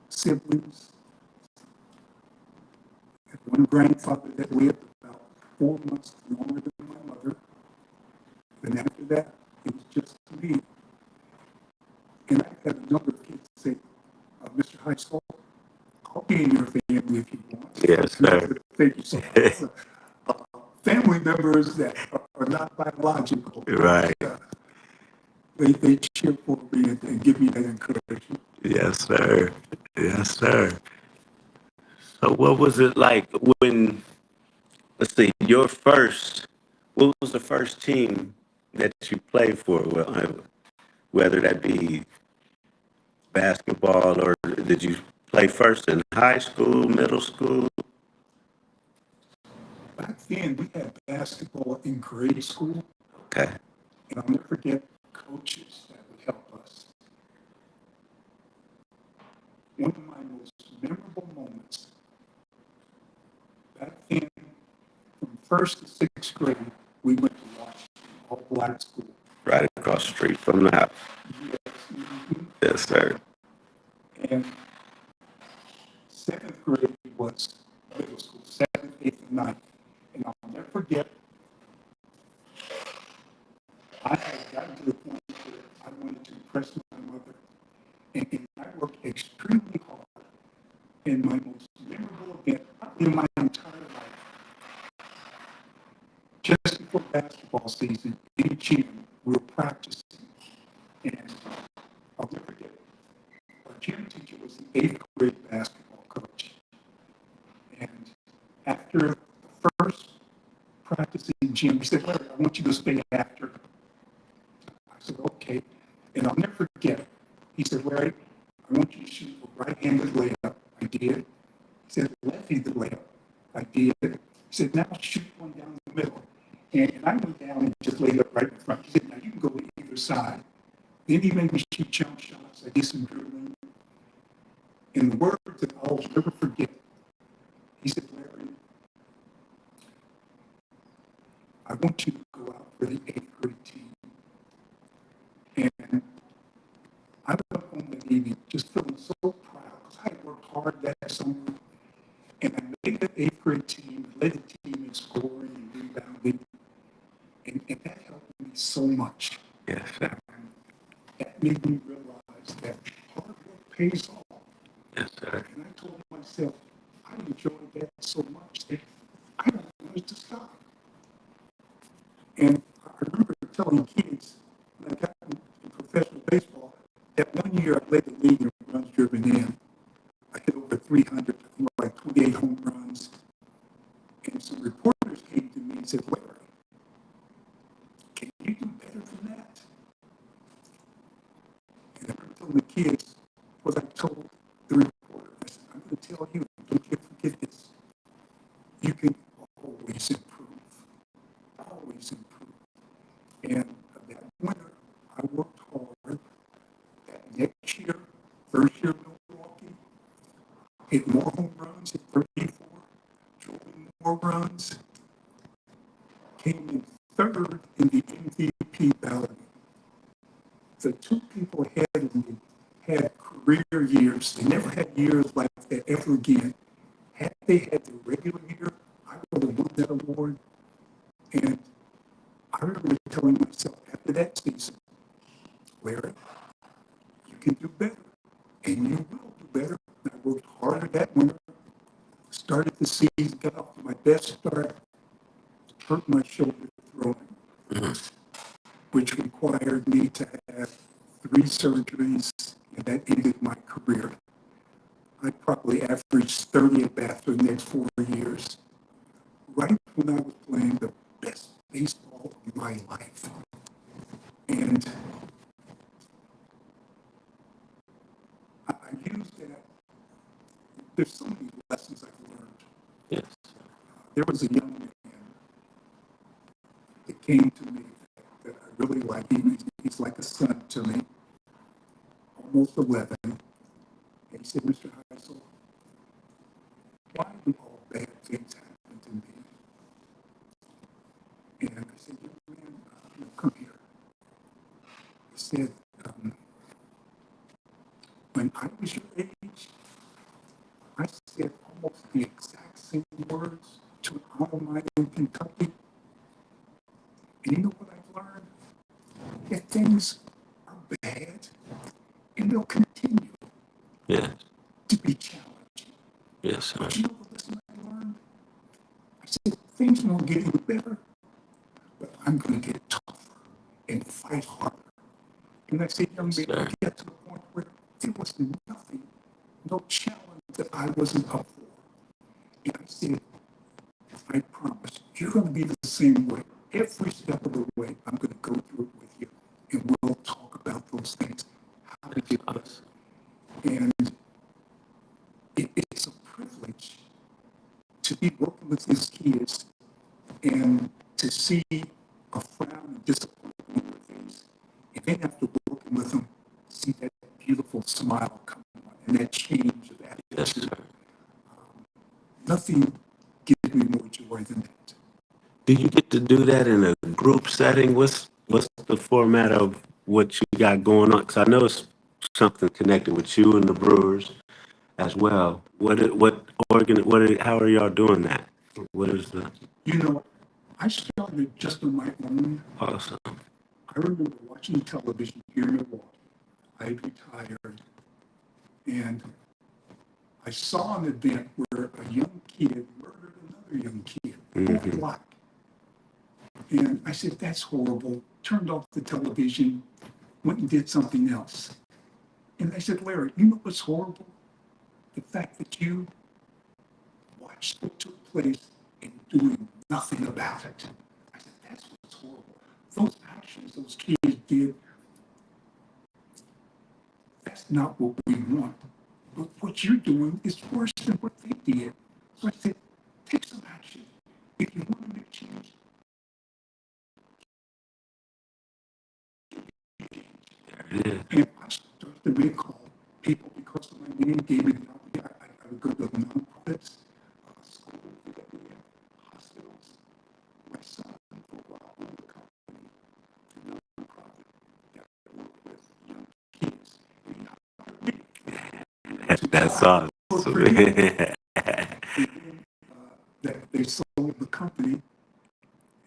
siblings. I had one grandfather that lived about 4 months longer than my mother. And after that, It was just me. And I had a number of kids say, Mr. Hisle, I'll be in your family if you want. Yes, And I sir. said, thank you so much. Family members that are not biological, Right. they cheer for me and give me that encouragement. Yes, sir. Yes, sir. So what was it like when, let's see, what was the first team that you played for? Well, whether that be basketball or did you play first in high school, middle school? Back then, we had basketball in grade school, Okay. and I'll never forget coaches that would help us. One of my most memorable moments back then, from first to sixth grade, we went to Washington, all black school. Right across the street from the house. Yes, Yes, sir. and seventh grade was middle school, seventh, eighth, and ninth. And I'll never forget, I had gotten to the point where I wanted to impress my mother, and I worked extremely hard. And my most memorable event in my entire life, just before basketball season, in gym, we were practicing. And I'll never forget, our gym teacher was the eighth grade basketball coach. And after the first practice in gym, he said, Larry, I want you to stay after. I said, okay. And I'll never forget, he said, Larry, I want you to shoot a right-handed layup. I did. He said, left-handed layup. I did. He said, now shoot one down the middle. And I went down and just laid up right in front. He said, now you can go to either side. Then he made me shoot jump shots. I did some dribbling. And the words that I'll never forget, he said, Larry, I want you to go out for the eighth grade team. And I went home that evening just feeling so proud because I had worked hard that summer. And I made the eighth grade team, led the team in scoring and rebounding. And that helped me so much. Yes, sir. That made me realize that hard work pays off. Yes, sir. And I told myself, I enjoyed that so much that I don't want it to stop. And I remember telling kids when I got in professional baseball that one year I led the league in runs driven in. I hit over 300, I think like 28 home runs. And some reporters came to me and said, Larry, can you do better than that? And I remember telling the kids what I told the reporter. I said, I'm going to tell you, don't forget this. You can always improve. Always improve. And that winter, I worked hard. That next year, first year Milwaukee, hit more home runs, hit 34, drove more runs, came in third in the MVP ballot. The two people ahead of me had career years. They never had years like that ever again. Had they had the regular year, I would have won that award. And I remember telling myself after that season, Larry, you can do better. And you will do better. And I worked harder that winter. Started the season, got off to my best start, hurt my shoulder throwing, which required me to have 3 surgeries, and that ended my career. I probably averaged 30 at bats for the next 4 years, right when I was playing the best baseball of my life. And I used that. There's so many lessons I've learned. Yes. There was a young man that came to me that I really like. He's like a son to me, almost 11. And he said, Mr. Hisle, why do all bad things happen to me? And I said, young man, come here. He said, when I was your age, I said almost the exact same words to an alma mater in Kentucky. And you know what I've learned? that things are bad and they'll continue Yes. to be challenging. Yes, sir. But you know what lesson I learned? I said, things won't get any better, but I'm going to get tougher and fight harder. And I said, young man, Sir. I get to the point where there was nothing, no challenge that I wasn't up for. And I said, I promise, you're going to be the same way. Every step of the way, I'm going to go through it with you. And we'll talk about those things, how to get better. And it's a privilege to be working with these kids and to see a frown and disappointment on their face. And then after working with them, see that beautiful smile come on and that change of attitude. Yes, sir. Nothing gives me more joy than that. Do you get to do that in a group setting? What's the format of what you got going on? Because I know it's something connected with you and the Brewers as well. How are y'all doing that? What is the You know, I started just on my own. awesome? I remember watching television here in Milwaukee. I had retired, and I saw an event where a young kid murdered another young kid, both black. And I said, that's horrible. Turned off the television, went and did something else. And I said, Larry, you know what's horrible? The fact that you watched what took place and doing nothing about it. I said, that's what's horrible. Those actions those kids did, that's not what we want. But what you're doing is worse than what they did. So I said, take some action. If you want to make change, and I started to recall people because of my name gave me the opportunity. I would go to nonprofits, schools, hospitals. My son, for a while, owned a company, a nonprofit that worked with young kids. That's awesome. That they sold the company,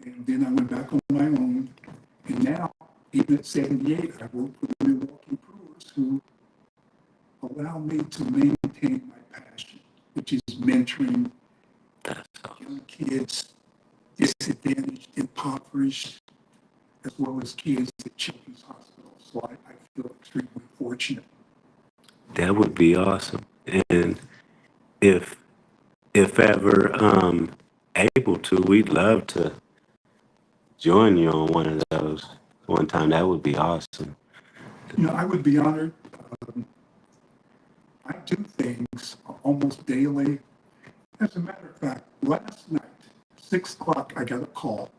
and then I went back on my own. And now, even at 78, I work with the Milwaukee Brewers who allow me to maintain my passion, which is mentoring young kids, disadvantaged, impoverished, as well as kids at children's hospitals. So I feel extremely fortunate. That would be awesome. And if ever able to, we'd love to join you on one of those one time. That would be awesome. You know, I would be honored. I do things almost daily. As a matter of fact, last night, 6 o'clock, I got a call.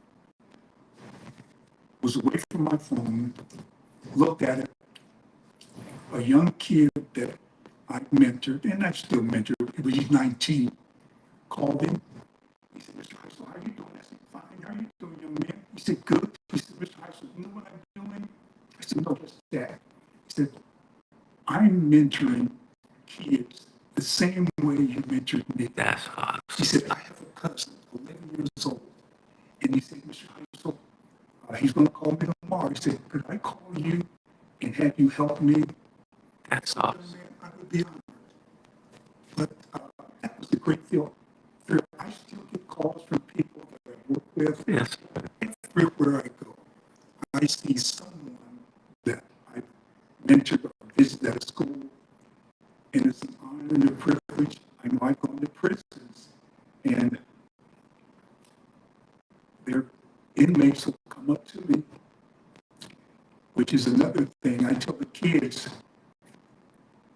Was away from my phone, looked at it. A young kid that I mentored, and I still mentor, he's 19, called him. He said, Mr. Hisle, how are you doing? I said, fine. How are you doing, young man? He said, good. He said, Mr. Hisle, you know what I'm doing? I said, no, what's that? He said, I'm mentoring kids the same way you mentored me. That's awesome. He said, I have a cousin, 11 years old. And he said, Mr. Hisle, he's going to call me tomorrow. He said, could I call you and have you help me? That's I said, awesome. man, I would be honored. But that was a great feel. I still get calls from people that I work with. Yes. Everywhere I go, I see someone that I mentored or visited at a school, and it's an honor and a privilege. I know I've gone to prisons, and their inmates will come up to me, which is another thing. I tell the kids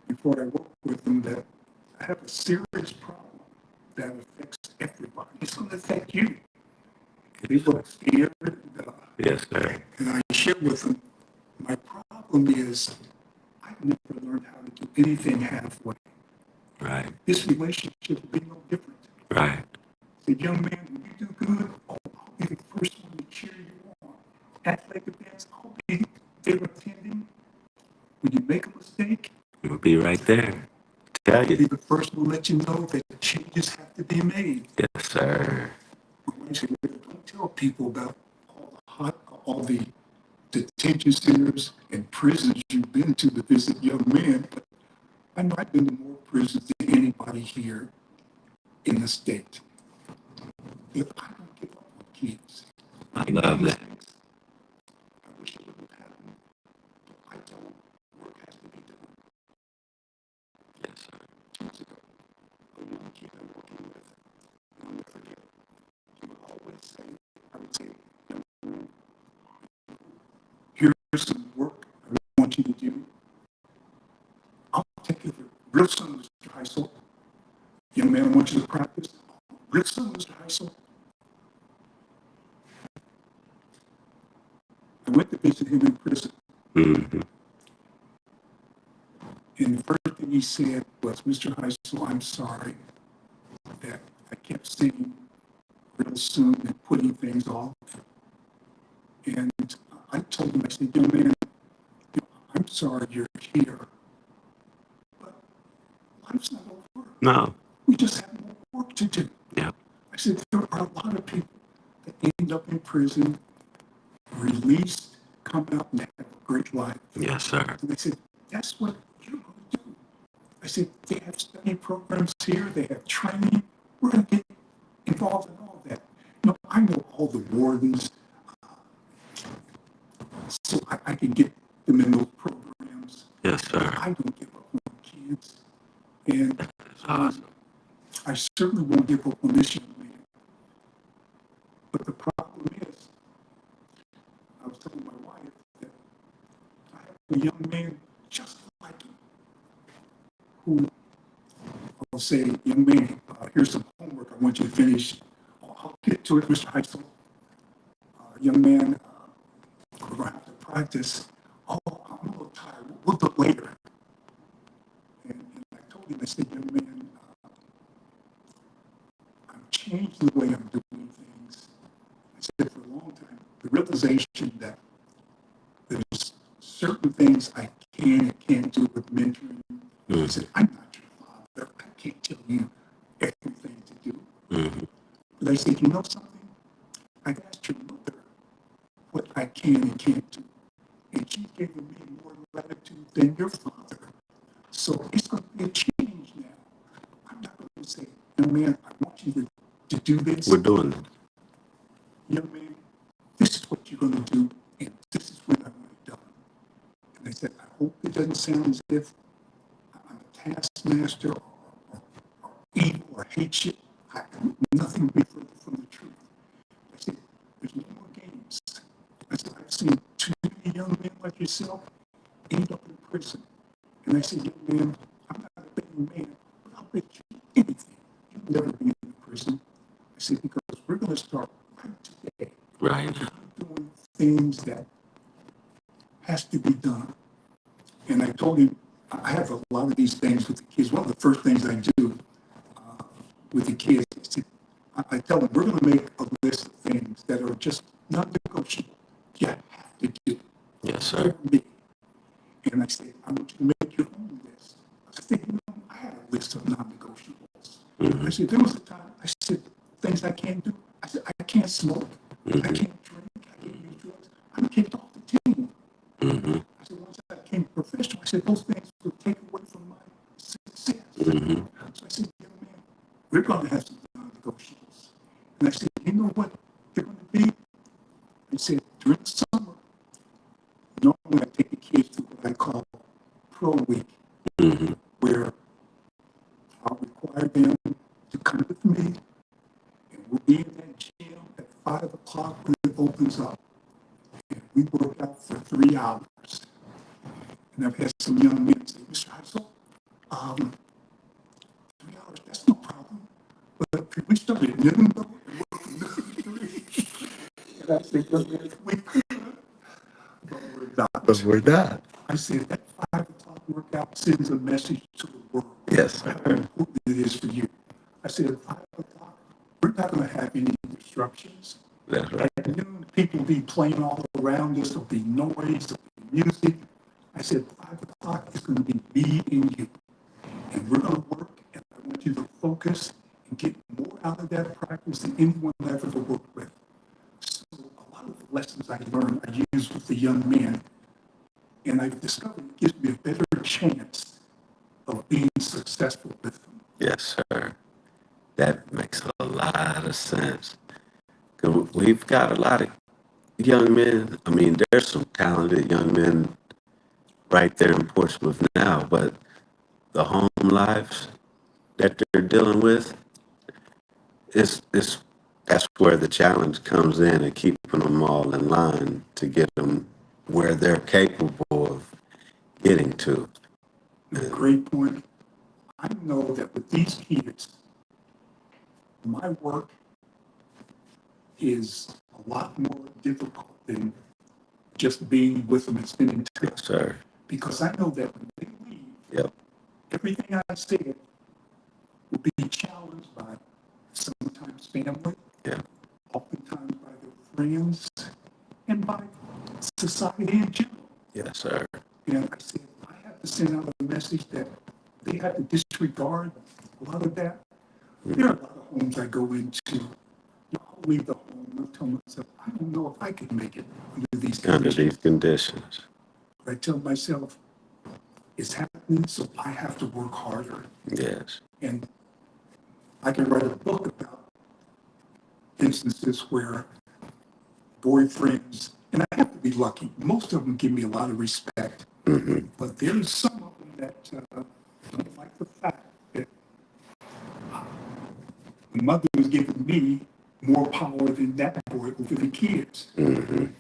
before I work with them that I have a serious problem that affects everybody. It's going to affect you. People are scared. Yes, sir. And I share with them, my problem is I've never learned how to do anything halfway. Right. This relationship will be no different. Right. The young man, when you do good, I'll be the first one to cheer you on. Athletic events, I'll be there attending. When you make a mistake, We'll be right there. Tell I'll be you. the first one to let you know that changes have to be made. Yes, sir. Don't tell people about all the detention centers and prisons you've been to visit young men, but I know I've been to more prisons than anybody here in the state. If I don't give up on kids. I love that. I wish it wouldn't happen. I don't. Work has to be done. Yes, sir. 2 years ago, a young kid I'm working with, I'll never forget, he would always say, I would say, young man, here's some work I want you to do. I'll take you through. Real soon, Mr. Hisle. Young man, I want you to practice. Real soon, Mr. Hisle. I went to visit him in prison. Mm-hmm. And the first thing he said was, Mr. Hisle, I'm sorry that I kept saying real soon and putting things off. And I told him, I said, young man, I'm sorry you're here, but life's not over. No. We just have more work to do. Yeah. I said, there are a lot of people that end up in prison, released, come out and have a great life. Yes, sir. And I said, that's what you're going to do. I said, they have study programs here, they have training. We're going to get involved in all that. I know all the wardens, so I can get them in those programs. Yes, sir. I don't give up on kids. And That's awesome. I certainly won't give up on this young man. But the problem is, I was telling my wife that I have a young man just like him who I'll say, young man, here's some homework I want you to finish. I'll get to it, Mr. Hisle. Young man, we're going to have to practice. Oh, I'm a little tired. We'll do it later. And I told him, I said, young man, I'm changing the way I'm doing things. I said for a long time, the realization that there's certain things I can and can't do with mentoring. I said, I'm not your father. I can't tell you everything to do. Mm-hmm. But I said, you know something? I've asked your mother what I can and can't do. And she's given me more latitude than your father. So it's going to be a change now. I'm not going to say, young man, I want you to do this. We're doing it. Young man, this is what you're going to do, and this is when I want it done. And I said, I hope it doesn't sound as if I'm a taskmaster or evil or hate you. Nothing be further from the truth. I said, there's no more games. I said, I've seen too many young men like yourself end up in prison. And I said, young man, I'm not a betting man, but I'll bet you anything. You'll never be in prison. I said, because we're going to start right today. Right now. Doing things that has to be done. And I told him, I have a lot of these things with the kids. One of the first things I do with the kids is I tell them, we're going to make a list of things that are just non-negotiable. You have to do. Yes, sir. And I said, I want you to make your own list. I said, I had a list of non-negotiables. Mm-hmm. I said, there was a time, I said, things I can't do. I said, I can't smoke. Mm-hmm. I can't drink. I can't use drugs. I'm kicked off the team. Mm-hmm. I said, once I became professional, I said, those things will take away from my success. Mm-hmm. So I said, young man, we're going to have some non-negotiables. And I said, you know what they're going to be? I said, during the summer, normally I take the kids to what I call Pro Week, Mm-hmm. where I'll require them to come with me, and we'll be in that gym at 5 o'clock when it opens up. And we work out for 3 hours. And I've had some young men say, Mr. Hisle, 3 hours, that's no problem. But if we start at noon, though, and work from noon to 3, and I say, we could, but we're not. But we're not. I said, that 5 o'clock workout sends a message to the world. Yes. How important it is for you. I said, at 5 o'clock, we're not going to have any disruptions. That's right. At noon, people will be playing all around us. There'll be noise, there'll be music. I said, 5 o'clock is going to be me and you. And we're going to work, and I want you to focus and get more out of that practice than anyone I've ever worked with. So a lot of the lessons I learned, I use games with the young men, and I've discovered it gives me a better chance of being successful with them. Yes, sir. That makes a lot of sense. 'Cause we've got a lot of young men. I mean, there's some talented young men right there in Portsmouth now, but the home lives that they're dealing with is that's where the challenge comes in, and keeping them all in line to get them where they're capable of getting to. Great point. I know that with these kids, my work is a lot more difficult than just being with them and spending time. Yes, sir. Because I know that when they leave, Yep. everything I said will be challenged by sometimes family, Yeah. oftentimes by their friends, and by society in general. Yes, sir. And I said, I have to send out a message that they have to disregard a lot of that. There are a lot of homes I go into. I'll leave the home and I'll tell myself, I don't know if I can make it under these Under conditions. these conditions. But I tell myself, it's happening, so I have to work harder. Yes. And I can write a book about instances where boyfriends, and I have to be lucky, most of them give me a lot of respect, but there's some of them that don't like the fact that the mother is giving me more power than that boy over the kids. And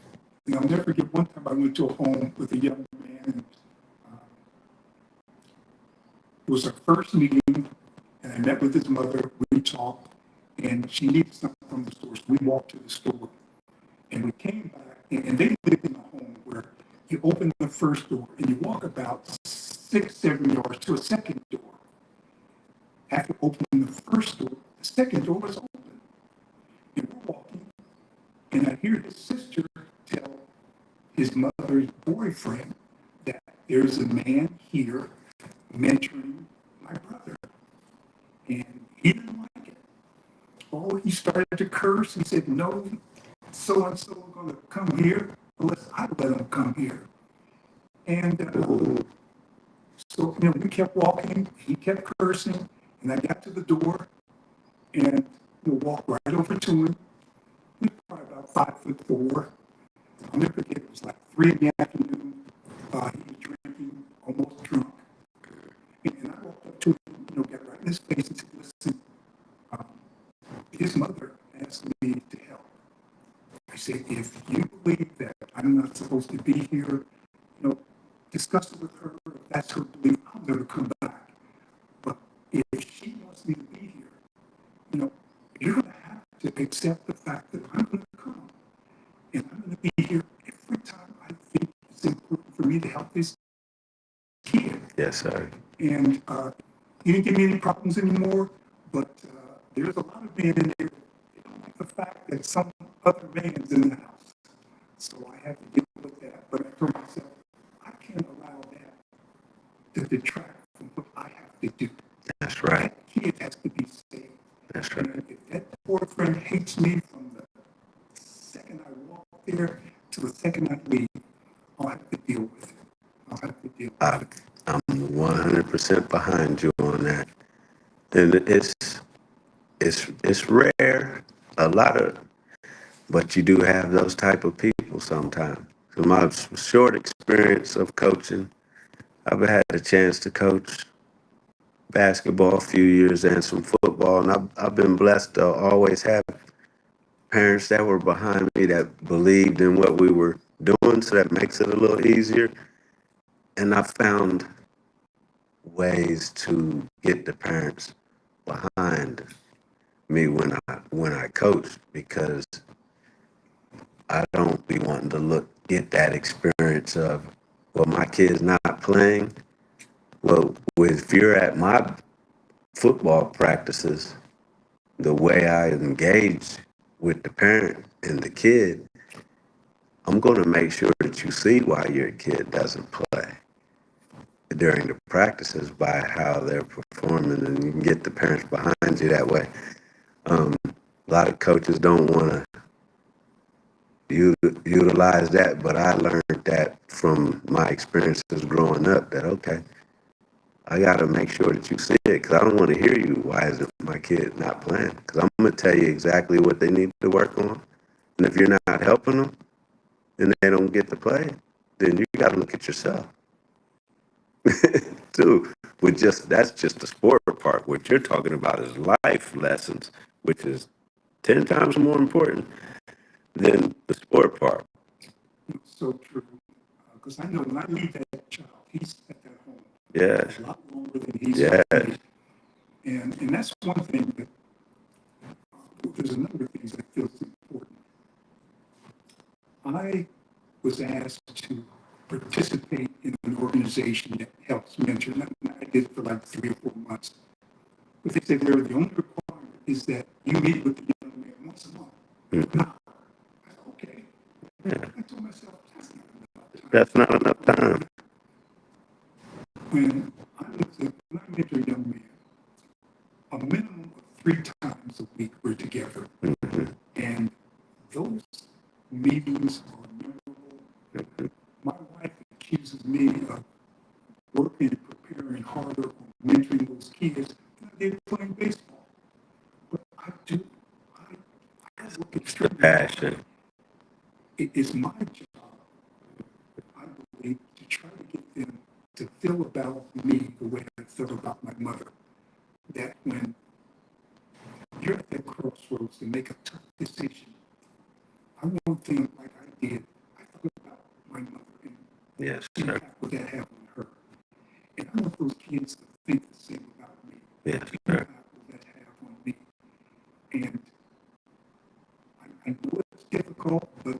I'll never forget one time I went to a home with a young man, and it was our first meeting, and I met with his mother, we talked, and she needed something from the store, so we walked to the store. And we came back, and they lived in a home where you open the first door and you walk about 6-7 yards to a second door. After opening the first door, the second door was open. And we're walking, and I hear his sister tell his mother's boyfriend that there's a man here mentoring my brother. And he didn't like it. Oh, he started to curse. He said, no, so-and-so is going to come here unless I let him come here. And so, we kept walking. He kept cursing. And I got to the door and walked right over to him. He was probably about 5'4". I'll never forget, it was like 3 in the afternoon. He was drinking, almost drunk. And I walked up to him, got right in his face and said, listen, his mother asked me to help. I said, if you believe that I'm not supposed to be here, discuss it with her. If that's her belief, I'll never come back. But if she wants me to be here, you're going to have to accept the fact that I'm going to come. And I'm going to be here every time I think it's important for me to help this kid. Yes, sir. And he didn't give me any problems anymore, but there's a lot of men in there that don't like the fact that some other man's in the house. So I have to deal with that. But I told myself, I can't allow that to detract from what I have to do. That's right. That kid has to be saved. That's right. And if that boyfriend hates me from the second I walk there to the second I leave, I'll have to deal with it. I'll have to deal with it. I'm 100% behind you on that. And it's rare, a lot of, but you do have those type of people sometimes. In my short experience of coaching, I've had a chance to coach basketball a few years and some football, and I've been blessed to always have parents that were behind me that believed in what we were doing, so that makes it a little easier. And I found ways to get the parents behind me when I coach, because I don't be wanting to get that experience of, well, my kid's not playing. Well, if you're at my football practices, the way I engage with the parent and the kid, I'm going to make sure that you see why your kid doesn't play during the practices by how they're performing, and you can get the parents behind you that way. A lot of coaches don't want to utilize that. But I learned that from my experiences growing up that, okay, I got to make sure that you see it because I don't want to hear you. Why isn't my kid not playing? Because I'm going to tell you exactly what they need to work on. And if you're not helping them and they don't get to play, then you got to look at yourself too. That's just the sport part. What you're talking about is life lessons, which is 10 times more important than the sport part. It's so true. Because I know when I leave that child, he's at that home Yes. a lot longer than he's Yes. with me. And that's one thing that there's a number of things that feels important. I was asked to participate in an organization that helps mentor. And I did it for like 3 or 4 months. But they said the only requirement is that you meet with the young man once a month. Mm-hmm. Now, I said, okay. Yeah. I told myself, That's not enough time. When I mentor a young man, a minimum of 3 times a week we're together. Mm-hmm. And those meetings are memorable. Mm-hmm. My wife accuses me of working and preparing harder on mentoring those kids than I did playing baseball. But I do. I work extremely hard. Passion. It is my job, I believe, to try to get them to feel about me the way I feel about my mother. That when you're at that crossroads to make a tough decision, I want them, like I did, I thought about my mother and Yes, the sir. impact would that have on her. And I want those kids to think the same about me. Yes, What sir. impact will that have on me? And I know it's difficult, but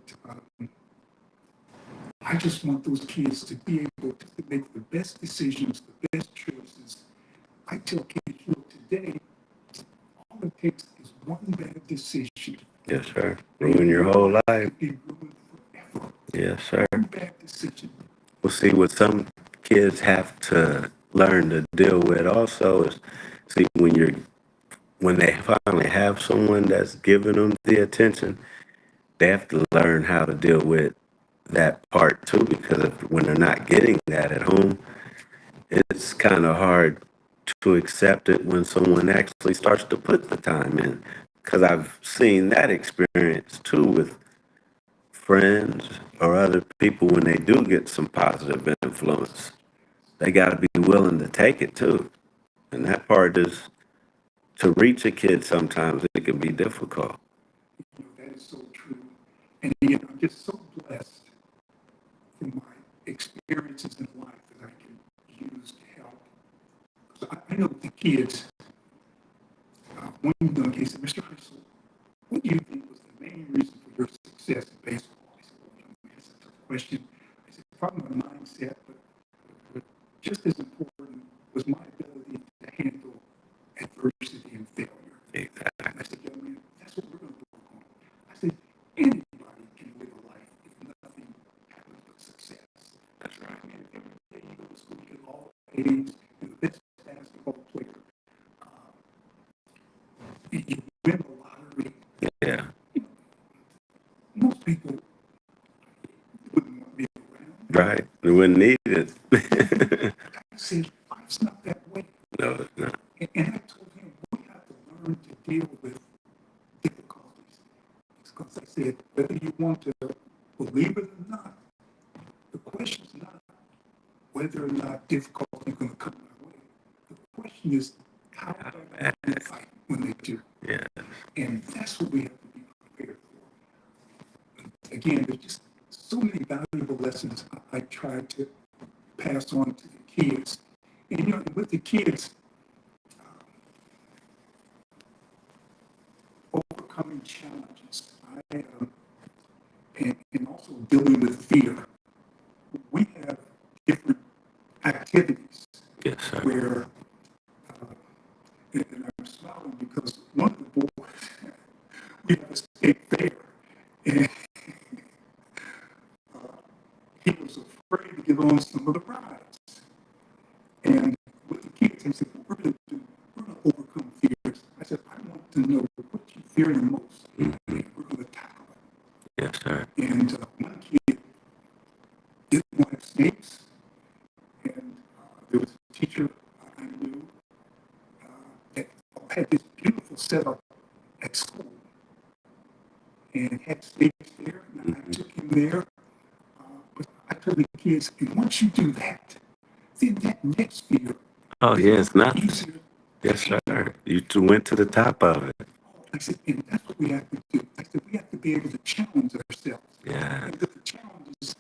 I just want those kids to be able to make the best decisions, the best choices. I tell kids, look, today, all it takes is one bad decision. Yes, sir. Ruin your whole life. To be ruined forever. Yes, sir. One bad decision. Well, see, what some kids have to learn to deal with also is, see, when they finally have someone that's giving them the attention, they have to learn how to deal with that part too, because when they're not getting that at home, it's kind of hard to accept it when someone actually starts to put the time in. Because I've seen that experience too with friends or other people when they do get some positive influence. They got to be willing to take it too. And that part is to reach a kid sometimes it can be difficult. That is so true. And again, I'm just so blessed for my experiences in life that I can use to help. So I know the kids, one young kid said, Mr. Hisle, what do you think was the main reason for your success in baseball? I said, well, that's a tough question. I said, probably my mindset, but just as important was my ability to handle adversity and failure. Exactly. And I said, young man, that's what we're going to work on. I said, anybody can live a life if nothing happens but success. That's right. I mean, every day you go to school, you get all A's, you're the best basketball player. You win the lottery. Yeah. Most people wouldn't want to be around. Right. They wouldn't need it. I said, life's not that way. No, it's not. And I told him, we have to learn to deal with difficulties. Because I said, whether you want to believe it or not, the question is not whether or not difficulty is going to come my way. The question is, how bad will you fight when they do? Yeah. And that's what we have to be prepared for. Again, there's just so many valuable lessons I try to pass on to the kids. And with the kids, overcoming challenges, and also dealing with fear. We have different activities. Yes, sir. Where, and I'm smiling because one of the boys, we have a state fair, and he was afraid to get on some of the rides. And with the kids, he said, what we're going to do, we're going to overcome fears. I said, I want to know what you fear the most. Mm-hmm. And we're going to tackle it. Yes, sir. And one kid didn't want to have snakes, and there was a teacher I knew that had this beautiful setup at school and had snakes there, and I took him there. But I told the kids, and once you do that, then that next fear Oh, is yes, nothing. easier. Yes, sir. You two went to the top of it. I said, and that's what we have to do. I said, we have to be able to challenge ourselves. Yeah. And the challenge is,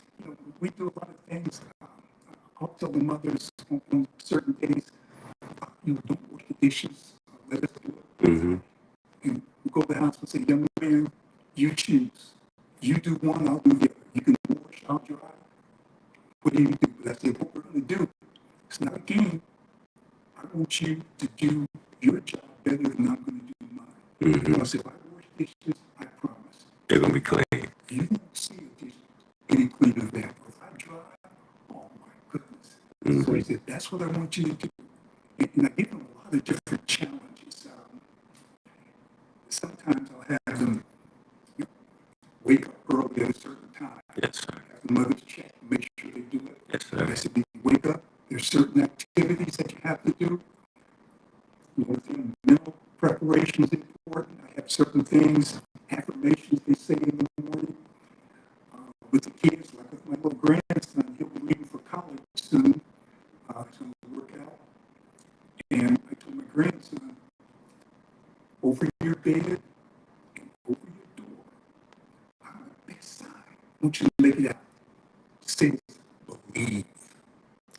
we do a lot of things. I'll tell the mothers on certain days, don't wash the dishes, let us do it. Mm-hmm. And we go to the house and say, young man, you choose. You do one, I'll do the other. You can wash, I'll dry. What do you do? But I said, what we're going to do, it's not a game. I want you to do your job better than I'm going to do mine. Mm-hmm. I said, if I wash dishes, I promise. They're going to be clean. You won't see a dish any cleaner than that. But if I dry, oh my goodness. Mm-hmm. So he said, that's what I want you to do. And I give them a lot of different challenges. Sometimes I'll have them wake up early at a certain time. Yes, sir. Have the mothers check, make sure they do it. Yes, sir. I said, when you wake up, there's certain activities that you have to do. Within mental preparation is important. I have certain things, affirmations they say in the morning. With the kids, like with my little grandson, he'll be leaving for college soon. He's going to work out. And I told my grandson, over your bed and over your door, on the big sign, I want you to make it out. It says, believe.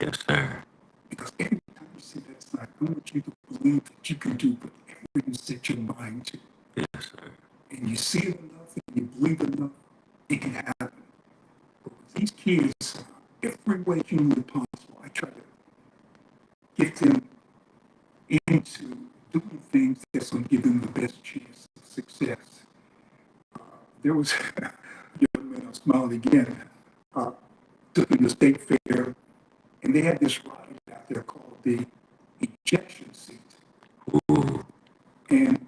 Yes, sir. Because every time you see that sign, I want you to believe that you can do whatever you set your mind to. Yes, sir. And you see it enough and you believe enough, it can happen. But with these kids, every way humanly possible, I try to get them into doing things that's going to give them the best chance of success. There was a young man, I'm smiling again, took him to state fair, and they had this ride out there called the ejection seat. Ooh. And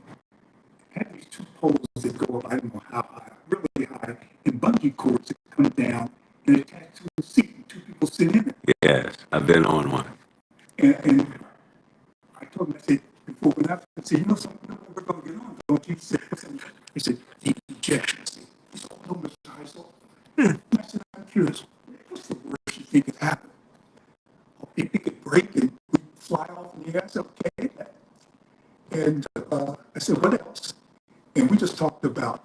had these two poles that go up, I don't know how high, really high, and bungee cords that come down and attach to the seat, and two people sit in it. Yes, I've been on one. And I told him, I said, before we left, I said, something, we're going to get on, don't you? He said, the ejection seat. He said, oh, no, Mr. Hisle. I said, I'm curious, what's the worst you think could happen? If it could break and we fly off in the air, I said, okay. And I said, what else? And we just talked about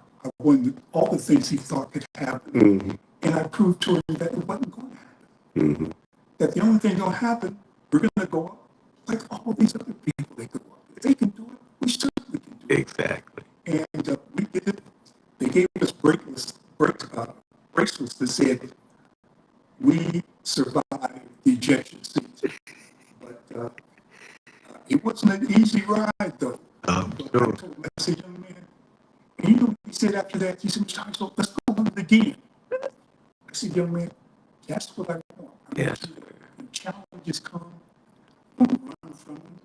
all the things he thought could happen. Mm-hmm. And I proved to him that it wasn't going to happen. Mm-hmm. That the only thing going to happen, we're going to go up like all these other people that go up. If they can do it, we certainly can do it. Exactly. And we did it. They gave us bracelets that said, we survived the ejection seat. But it wasn't an easy ride, though. Sure. I told him, I said, young man, and you know what he said after that? He said, Mr. Hisle, let's go on it again. I said, young man, that's what I want. Yes. When challenges come, don't run from them.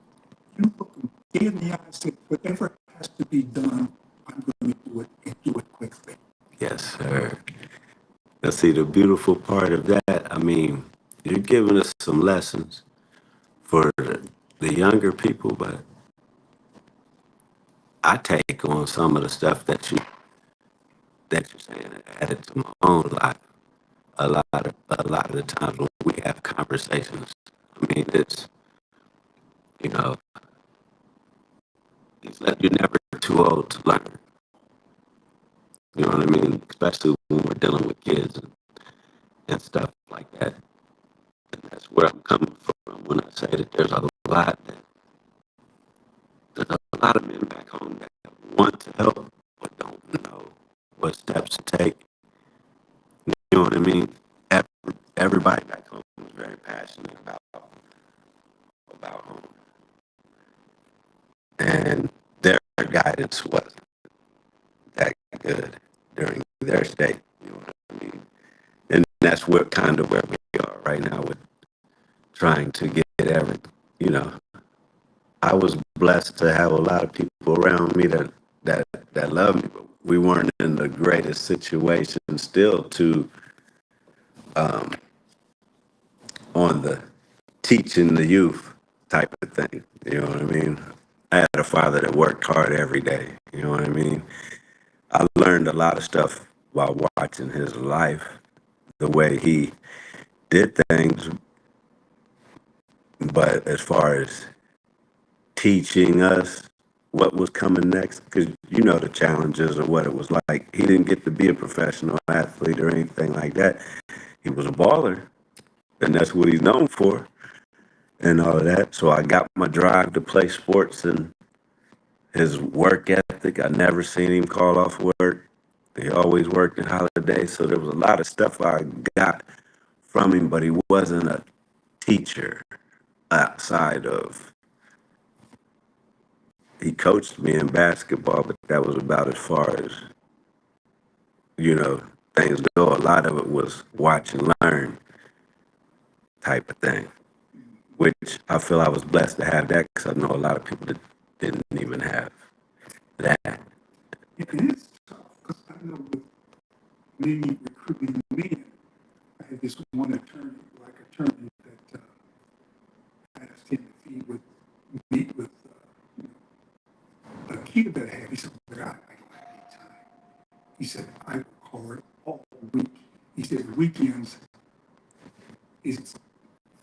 You look them dead in the eye and say, whatever has to be done, I'm going to do it and do it quickly. Yes, sir. Now, see, the beautiful part of that, I mean, you're giving us some lessons for the younger people, but I take on some of the stuff that you're saying and add it to my own life. A lot of the times when we have conversations, I mean, it's, you're never too old to learn. You know what I mean? Especially when we're dealing with kids and stuff like that. And that's where I'm coming from when I say that there's a lot of men back home that want to help but don't know what steps to take. You know what I mean? Everybody back home is very passionate about home. And their guidance wasn't that good during their state. You know what I mean? And that's where we are right now with trying to get I was blessed to have a lot of people around me that love me, but we weren't in the greatest situation still to on the teaching the youth type of thing. You know what I mean? I had a father that worked hard every day. You know what I mean? I learned a lot of stuff while watching his life, the way he did things. But as far as teaching us what was coming next, because you know the challenges of what it was like. He didn't get to be a professional athlete or anything like that. He was a baller, and that's what he's known for, and all of that. So I got my drive to play sports and his work ethic. I never seen him call off work. He always worked in holidays. So there was a lot of stuff I got from him, but he wasn't a teacher outside of, he coached me in basketball, but that was about as far as, you know, things go. A lot of it was watch and learn type of thing, which I feel I was blessed to have that because I know a lot of people that didn't even have that. It is tough because I know with many recruiting men, I had this one attorney, black attorney, that asked him if he would meet with a kid that I had. He said, but I don't have any time. He said, I work hard all week. He said, the weekends is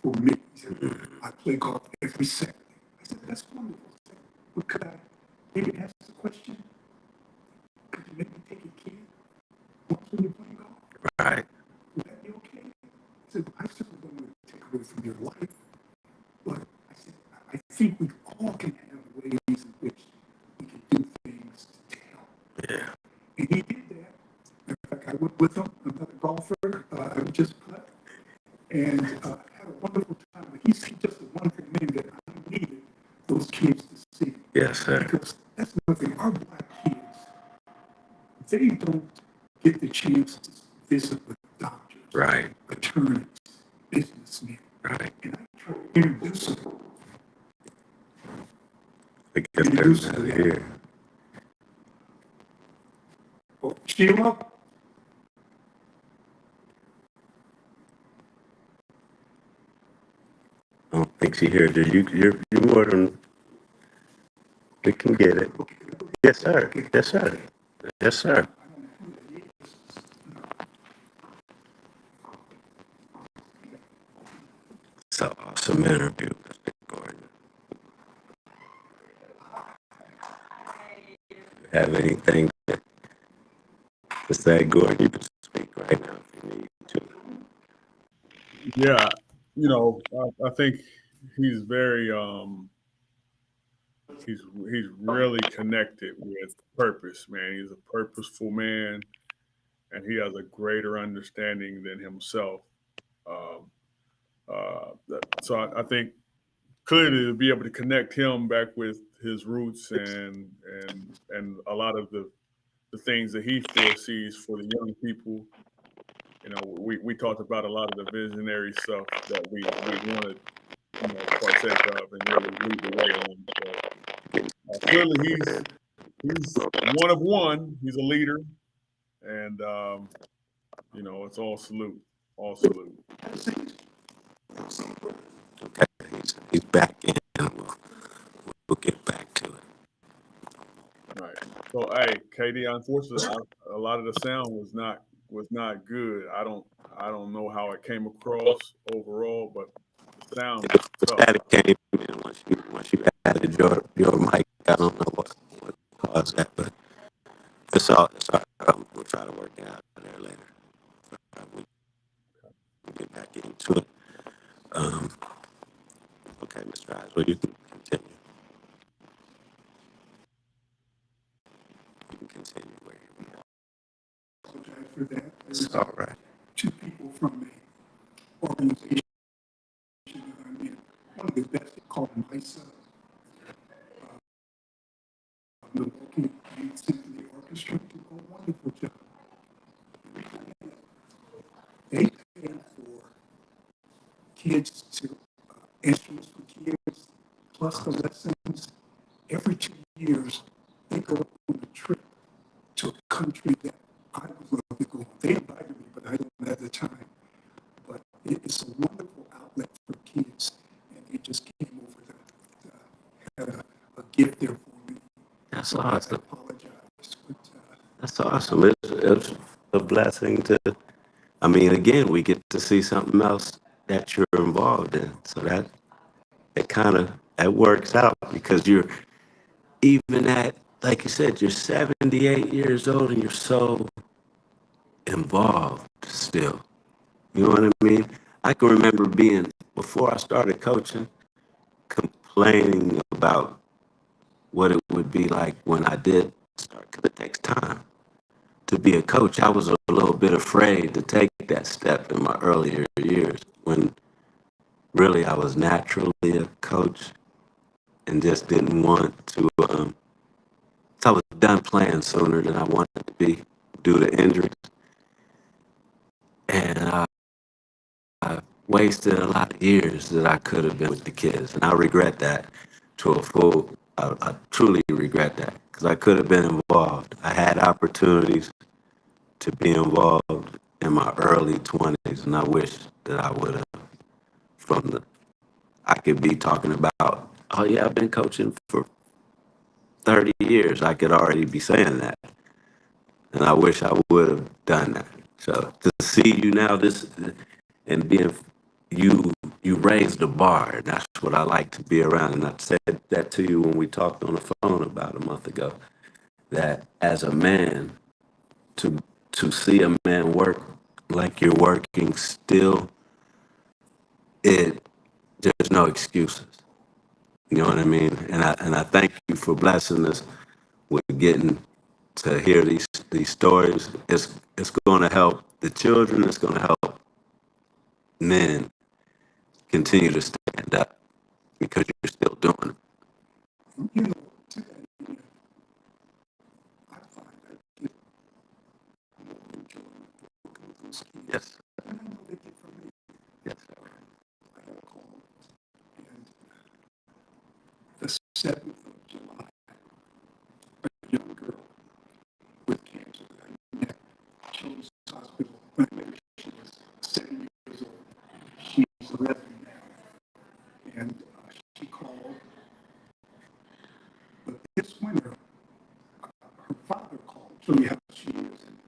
for me. He said, I play golf every Saturday. I said, that's wonderful. I said, but could I maybe ask a question? Could you maybe take a kid once when you're playing golf? Right. Would that be okay? I said, I certainly don't want to take away from your life, but I said, I think we all can have ways in which we can do things to help. Yeah. And he did that. In fact, I went with him, another golfer, I just put, and had a wonderful time. But he's just a wonderful man that I needed those kids to see. Yes, sir. Because that's another thing. Our black kids, they don't get the chance to visit with doctors, Right. attorneys, businessmen. Right. And I try to introduce them. Because they're not here. Oh, Sheila? I don't think she here. You're more than, we can get it. Yes, sir. Yes, sir. Yes, sir. It's an awesome interview, Mr. Gordon. Have anything to say, Gordon? You can speak right now if you need to. Yeah, you know, I think he's very he's really connected with purpose, man. He's a purposeful man, and he has a greater understanding than himself. Um, so I think clearly to be able to connect him back with his roots and a lot of the things that he foresees for the young people. You know, we talked about a lot of the visionary stuff that we want to, you know, partake of and really lead the way on. So clearly he's one of one. He's a leader, and you know, it's all salute, all salute. Okay, he's back in. We'll get back to it. Right. So, hey, KD, unfortunately, a lot of the sound was not good. I don't know how it came across overall, but the sound was tough. Static came in once you added your mic. I don't know what caused that, but it's all. We'll try to work it out there later. We'll get back into it. Okay, Mr. Eyes, well, you can continue. You can continue where you are. Apologize for that. It's all right. Two people from the organization that I'm in. One of the best called MISA, Milwaukee Youth Symphony Orchestra, do a wonderful job. They pay for kids to instruments for kids, plus the lessons. Every 2 years, they go on a trip to a That's awesome. It's a blessing to, I mean, again, we get to see something else that you're involved in. So that it kind of, that works out because you're even at, like you said, you're 78 years old and you're so involved still. You know what I mean? I can remember being, before I started coaching, complaining about what it would be like when I did start, because it takes time to be a coach. I was a little bit afraid to take that step in my earlier years when really I was naturally a coach and just didn't want to. So I was done playing sooner than I wanted to be due to injuries, and I wasted a lot of years that I could have been with the kids, and I regret that to a full. I truly regret that because I could have been involved. I had opportunities to be involved in my early 20s, and I wish that I would have. From the, I could be talking about, oh yeah, I've been coaching for 30 years. I could already be saying that, and I wish I would have done that. So to see you now, this and being you, you raised the bar. And that's what I like to be around. And I said that to you when we talked on the phone about a month ago. That as a man, to to see a man work like you're working still, it there's no excuses. You know what I mean? And I thank you for blessing us with getting to hear these stories. It's going to help the children. It's going to help men continue to stand up because you're still doing it. You know, today, I find I get more enjoyment working with those kids. Yes. And I know they get from me. Yes. I got a call, and the 7th of July, a young girl with cancer that I met at Children's Hospital. Maybe she was 7 years old. She's 11 now. And she called, but this winter, her father called to me how she is. And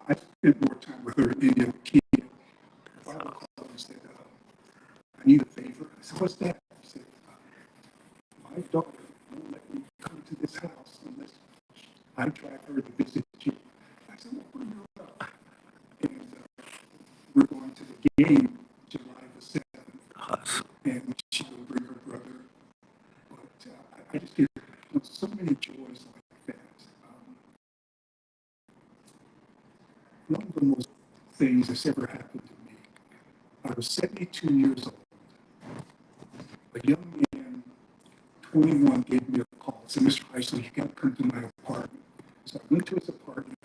I spent more time with her than any other kid. Her father called and said, I need a favor. I said, what's that? He said, my daughter won't let me come to this house unless I drive her to visit you. I said, well, bring her up. And we're going to the game July the 7th. And she will bring her brother. But I just get so many joys like that. One of the most things that's ever happened to me, I was 72 years old. A young man, 21, gave me a call. Said, Mr. Hisle, you got to come to my apartment. So I went to his apartment,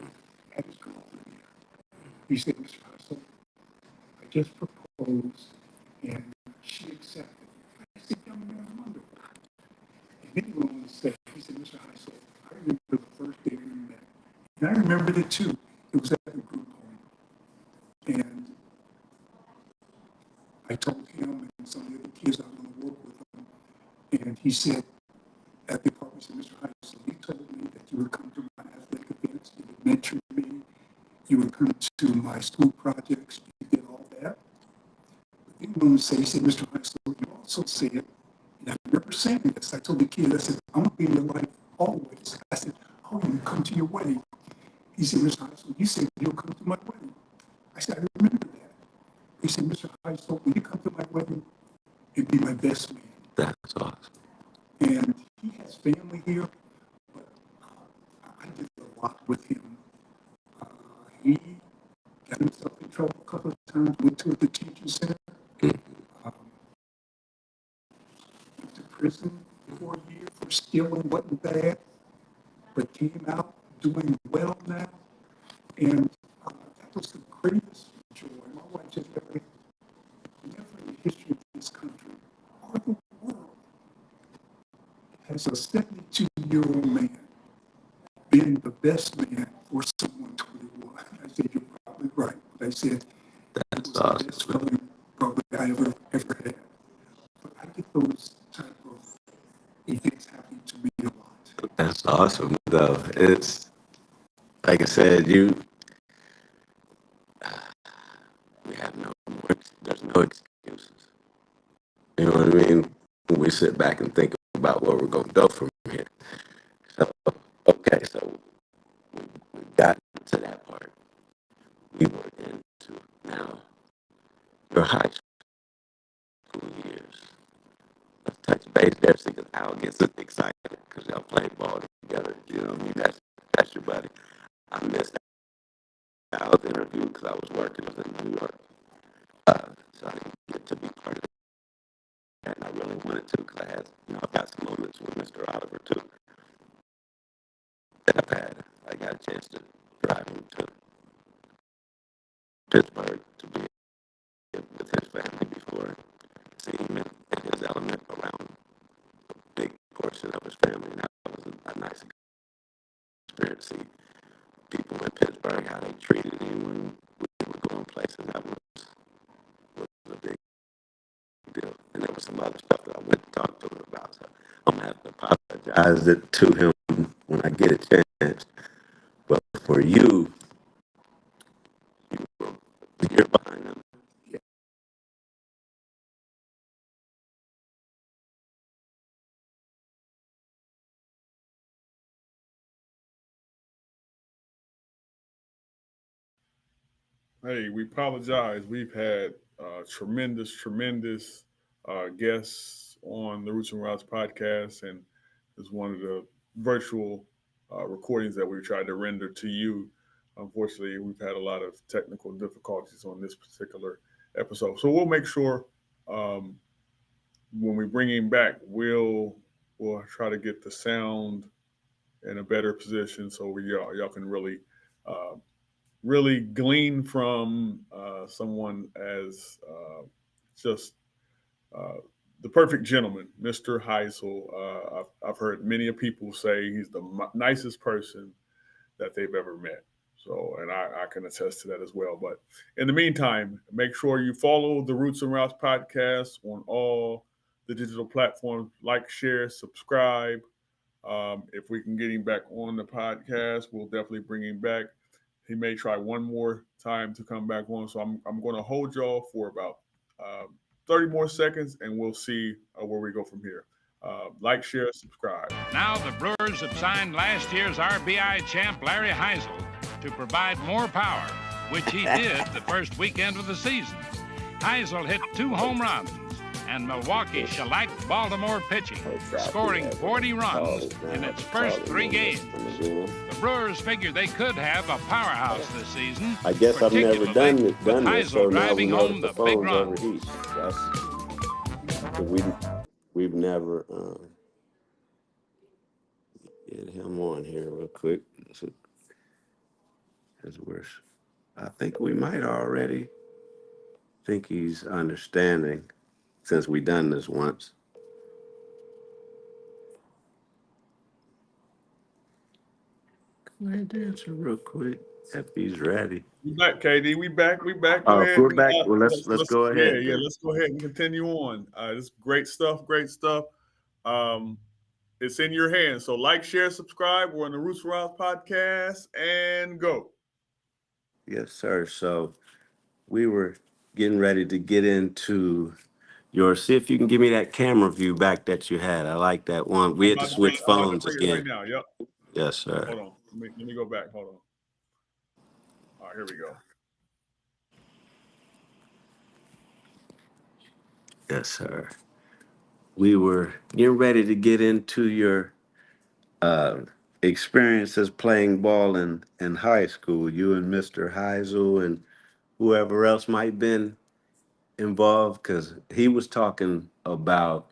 had his girlfriend there. He said, Mr. Hisle, I just proposed, and she accepted. I said, young man, wonderful. And then he went on to say, he said, Mr. Hisle, I remember the first day we met. And I remembered it too. It was at the group home. And I told him and some of the other kids I was going to work with him. And he said, at the apartment, he said, Mr. Hisle, you told me that you would come to my athletic events, you would mentor me, you would come to my school projects, you did all that. But then he said, Mr. Hisle, you also said, and I remember saying this, I told the kids, I said, I'm going to be in your life always. I said, oh, you come to your wedding. He said, Mr. Hisle, you said you'll come to my wedding. I said, I remember that. He said, Mr. Hisle, when you come to my wedding, you'll be my best man. That's awesome. And he has family here, but I did a lot with him. He got himself in trouble a couple of times, went to a detention center, went to prison for a year for stealing, wasn't bad, but came out doing well now. And that was the greatest joy. My wife just never in the history of this country or the world has a 72-year-old man been the best man for someone 21. I said, you're probably right. But I said, That's it was the best awesome. feeling probably I ever had. But I get those type of events happen to me a lot. That's awesome, though. It's like I said, we have no more, there's no excuses. You know what I mean? When we sit back and think about where we're going to go from here. So, okay, so we got to that part. We were into now your high school years. Let's touch base there so because Al gets excited because y'all play ball together. You know what I mean? That's your buddy. I missed Al's interview because I was working. I was in New York. So I didn't get to be part of that. And I really wanted to because I had, I've got some moments with Mr. Oliver too that I've had. I got a chance to drive him to Pittsburgh to be with his family before, see him in his element around a big portion of his family. And that was a nice experience to see people in Pittsburgh, how they treated him when we were going places. That was a big deal. And there was some other stuff that I went and talked to him about. So I'm going to have to apologize to him when I get a chance. But for you, you're behind him. Hey, we apologize. We've had tremendous guests on the Roots and Routes podcast, and it's one of the virtual recordings that we tried to render to you. Unfortunately, we've had a lot of technical difficulties on this particular episode, so we'll make sure um, when we bring him back, we'll try to get the sound in a better position so y'all can uh, really glean from someone as just uh, the perfect gentleman, Mr. Hisle. I've heard many people say he's the nicest person that they've ever met. So, and I can attest to that as well. But in the meantime, make sure you follow the Roots and Routes podcast on all the digital platforms. Like, share, subscribe. If we can get him back on the podcast, we'll definitely bring him back. He may try one more time to come back on. So I'm going to hold y'all for about 30 more seconds, and we'll see where we go from here. Like, share, subscribe. Now the Brewers have signed last year's RBI champ Larry Hisle to provide more power, which he did the first weekend of the season. Hisle hit 2 home runs, and Milwaukee shellacked Baltimore pitching, scoring 40 runs in its first 3 games. The Brewers figured they could have a powerhouse this season. I guess I've never done this, Hisle so now we driving know home that the the big phones runs. overheat. We've never get him on here real quick. As we're, I think we might already think he's understanding since we done this once. Go ahead and answer real quick if he's ready. We back, KD. We back. We back. Go Oh, ahead. if we're back, well, let's go ahead. Yeah. Let's go ahead and continue on. This great stuff. Great stuff. Um, it's in your hands. So like, share, subscribe. We're on the Roots Route podcast, and go. Yes, sir. So we were getting ready to get into your. See if you can give me that camera view back that you had. I like that one. We had to switch I'm about to phones bring it right again. now. Yep. Yes, sir. Hold on. Let me go back. Hold on. All right, here we go. Yes, sir. We were getting ready to get into your uh, experiences playing ball in high school. You and Mr. Heisel and whoever else might have been involved, because he was talking about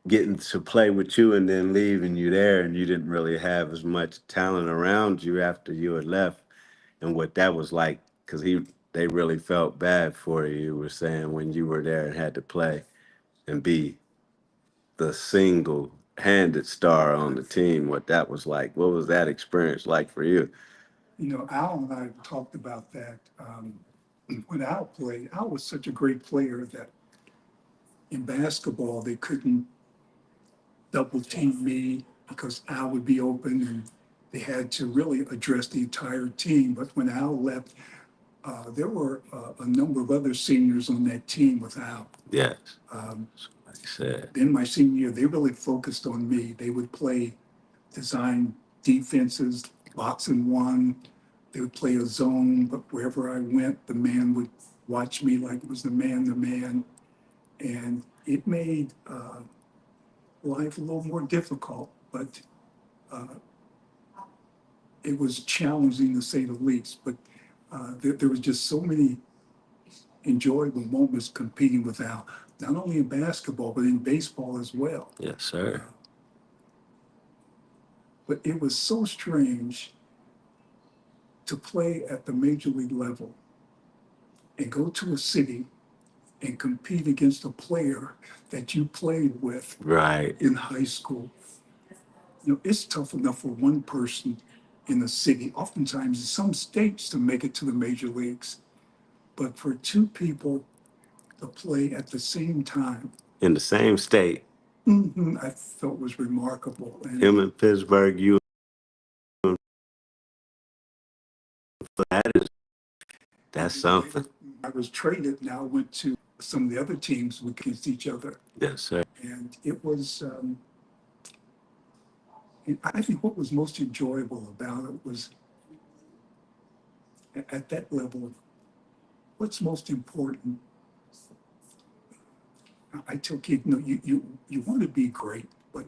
getting to play with you and then leaving you there, and you didn't really have as much talent around you after you had left, and what that was like, because they really felt bad for you. You were saying when you were there and had to play and be the single-handed star on the team, what that was like. What was that experience like for you? Al and I talked about that. When Al played, Al was such a great player that in basketball, they couldn't double team me because Al would be open and they had to really address the entire team. But when Al left, there were a number of other seniors on that team with Al. Yes. Um, Like you said. Then my senior year, they really focused on me. They would play design defenses, box and one. They would play a zone, but wherever I went, the man would watch me like it was the man. And it made life a little more difficult, but uh, it was challenging to say the least. But there was just so many enjoyable moments competing with Al, not only in basketball, but in baseball as well. Yes, sir. But it was so strange to play at the major league level and go to a city and compete against a player that you played with Right. in high school. You know, it's tough enough for one person in a city, oftentimes in some states, to make it to the major leagues. But for two people to play at the same time, In the same state. I felt was remarkable. And Him in Pittsburgh, you that is that's something. I was traded, now went to some of the other teams against each other. Yes, sir. And it was, and I think what was most enjoyable about it was at that level, what's most important. I tell kids, you know, you want to be great, but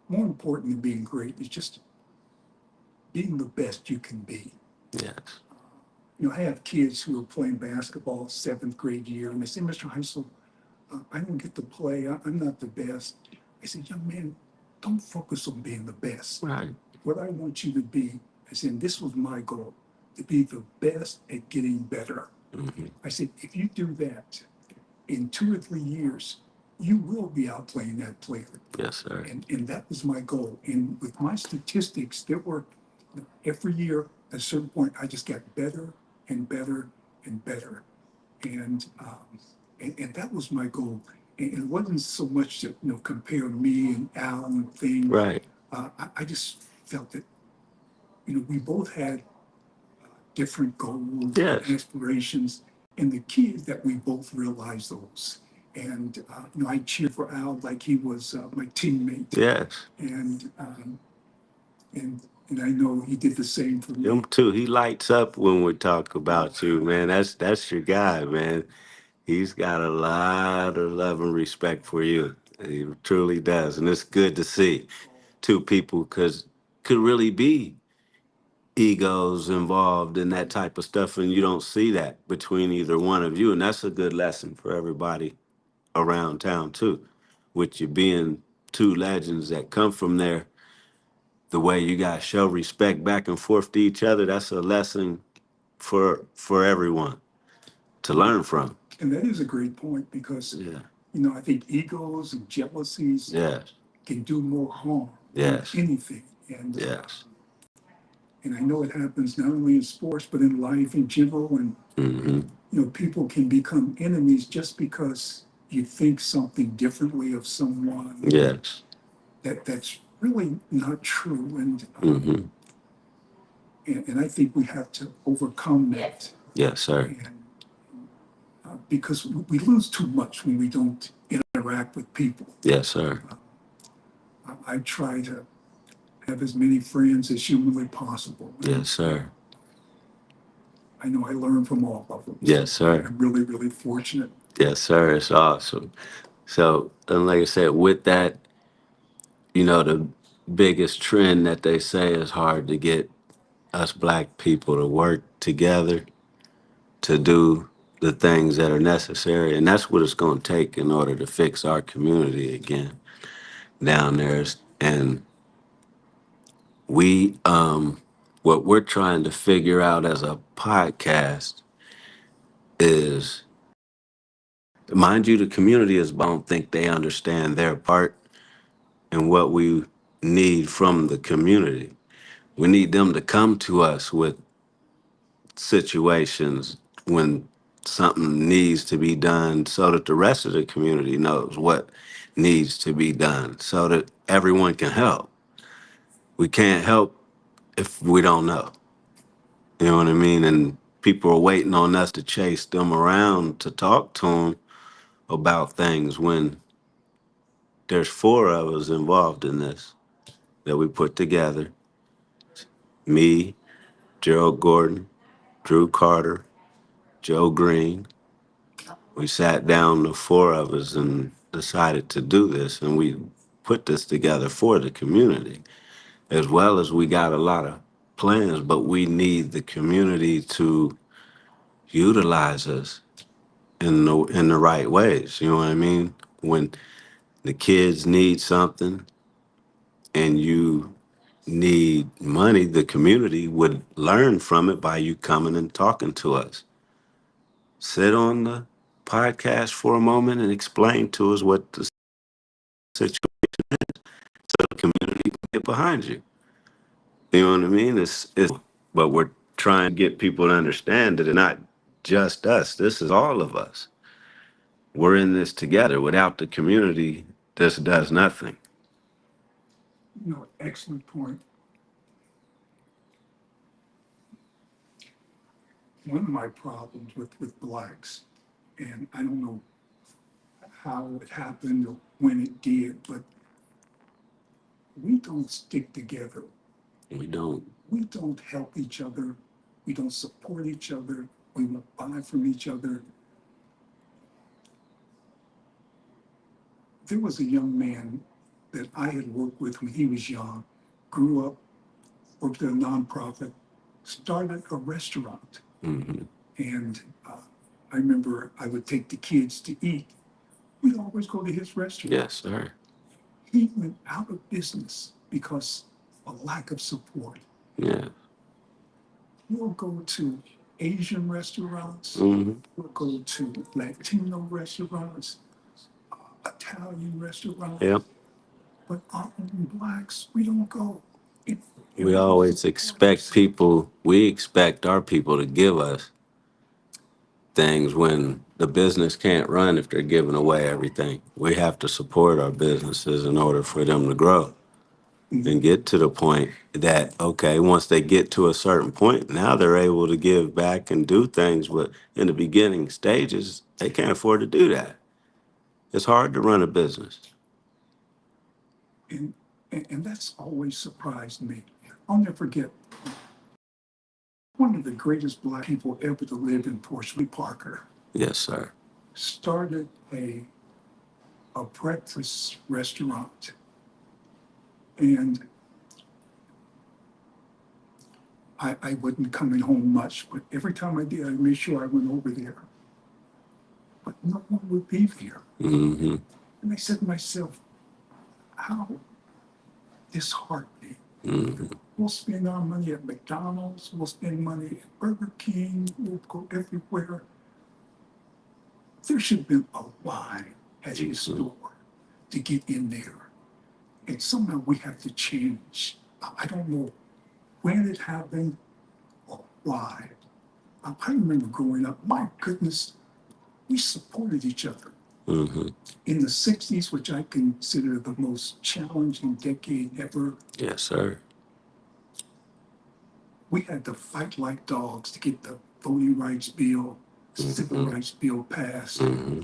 more important than being great is just being the best you can be. Yes. You know, I have kids who are playing basketball seventh grade year, and they say, Mr. Hisle, I don't get to play. I'm not the best. I said, young man, don't focus on being the best. Right. What I want you to be, I said, this was my goal, to be the best at getting better. Mm-hmm. I said, if you do that, in 2 or 3 years, you will be outplaying that player. Yes, sir. And that was my goal. And with my statistics, there were every year at a certain point, I just got better and better and better. And that was my goal. And it wasn't so much to compare me and Al and things. Right. I just felt that we both had different goals, Yes. and aspirations, and the key is that we both realized those. And I cheered for Al like he was my teammate. Yes. And I know he did the same for me. Him too. He lights up when we talk about you, man. That's your guy, man. He's got a lot of love and respect for you. He truly does, and it's good to see two people because could really be egos involved in that type of stuff, and you don't see that between either one of you, and that's a good lesson for everybody around town too. With you being two legends that come from there, the way you guys show respect back and forth to each other, that's a lesson for everyone to learn from. And that is a great point because, Yeah. I think egos and jealousies Yes. can do more harm Yes. than anything. And, Yes. and I know it happens not only in sports, but in life in general. And, Mm-hmm. people can become enemies just because you think something differently of someone. Yes. That's really not true. And, Mm-hmm. and I think we have to overcome that. Yes, sir. And, because we lose too much when we don't interact with people. Yes, sir. I try to have as many friends as humanly possible. Yes, sir. I know I learn from all of them. Yes, sir. I'm really, really fortunate. Yes, sir. It's awesome. So, and like I said, with that, the biggest trend that they say is hard to get us black people to work together to do the things that are necessary. And that's what it's going to take in order to fix our community again down there. And what we're trying to figure out as a podcast is, mind you, the community is, I don't think they understand their part and what we need from the community. We need them to come to us with situations when something needs to be done so that the rest of the community knows what needs to be done so that everyone can help. We can't help if we don't know. You know what I mean? And people are waiting on us to chase them around to talk to them about things when there's four of us involved in this that we put together. Me, Gerald Gordon, Drew Carter, Joe Green. We sat down, the four of us, and decided to do this. And we put this together for the community, as well as we got a lot of plans, but we need the community to utilize us in the right ways. You know what I mean? When the kids need something and you need money, the community would learn from it by you coming and talking to us. Sit on the podcast for a moment and explain to us what the situation so the community can get behind you. You know what I mean? But we're trying to get people to understand that it's not just us. This is all of us. We're in this together. Without the community, this does nothing. Excellent point. One of my problems with blacks, and I don't know how it happened or when it did, but we don't stick together. We don't. We don't help each other. We don't support each other. We don't buy from each other. There was a young man that I had worked with when he was young, grew up, worked at a nonprofit, started a restaurant. Mm-hmm. And I remember I would take the kids to eat. We'd always go to his restaurant. Yes, sir. He went out of business because of a lack of support. Yeah. We'll go to Asian restaurants. Mm-hmm. We'll go to Latino restaurants, Italian restaurants. Yep. But our own blacks, we don't go. We always expect we expect our people to give us things when the business can't run if they're giving away everything. We have to support our businesses in order for them to grow and get to the point that, okay, once they get to a certain point, now they're able to give back and do things. But in the beginning stages, they can't afford to do that. It's hard to run a business. And that's always surprised me. I'll never forget one of the greatest black people ever to live in Portsmouth, Parker, Yes, sir. started a breakfast restaurant. And I wasn't coming home much, but every time I did, I made sure I went over there. But no one would be there. Mm-hmm. And I said to myself, how disheartening. Mm-hmm. We'll spend our money at McDonald's, we'll spend money at Burger King, we'll go everywhere. There should have been a line at his store to get in there. And somehow we have to change. I don't know when it happened or why. I remember growing up, my goodness, we supported each other. Mm-hmm. In the 60s, which I consider the most challenging decade ever, Yes, sir. we had to fight like dogs to get the voting rights bill, civil rights bill passed. Mm-hmm.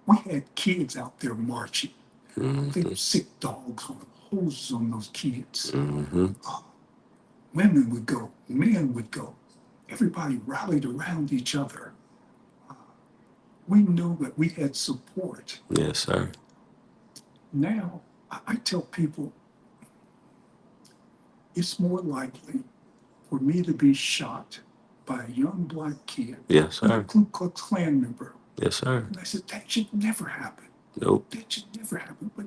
We had kids out there marching. Mm-hmm. They were sick dogs with hoses on those kids. Mm-hmm. Women would go, men would go. Everybody rallied around each other. We knew that we had support. Yes, sir. Now, I tell people, it's more likely for me to be shot by a young black kid, Yes, a sir. Ku Klux Klan member. Yes, sir. And I said, that should never happen. Nope. That should never happen. But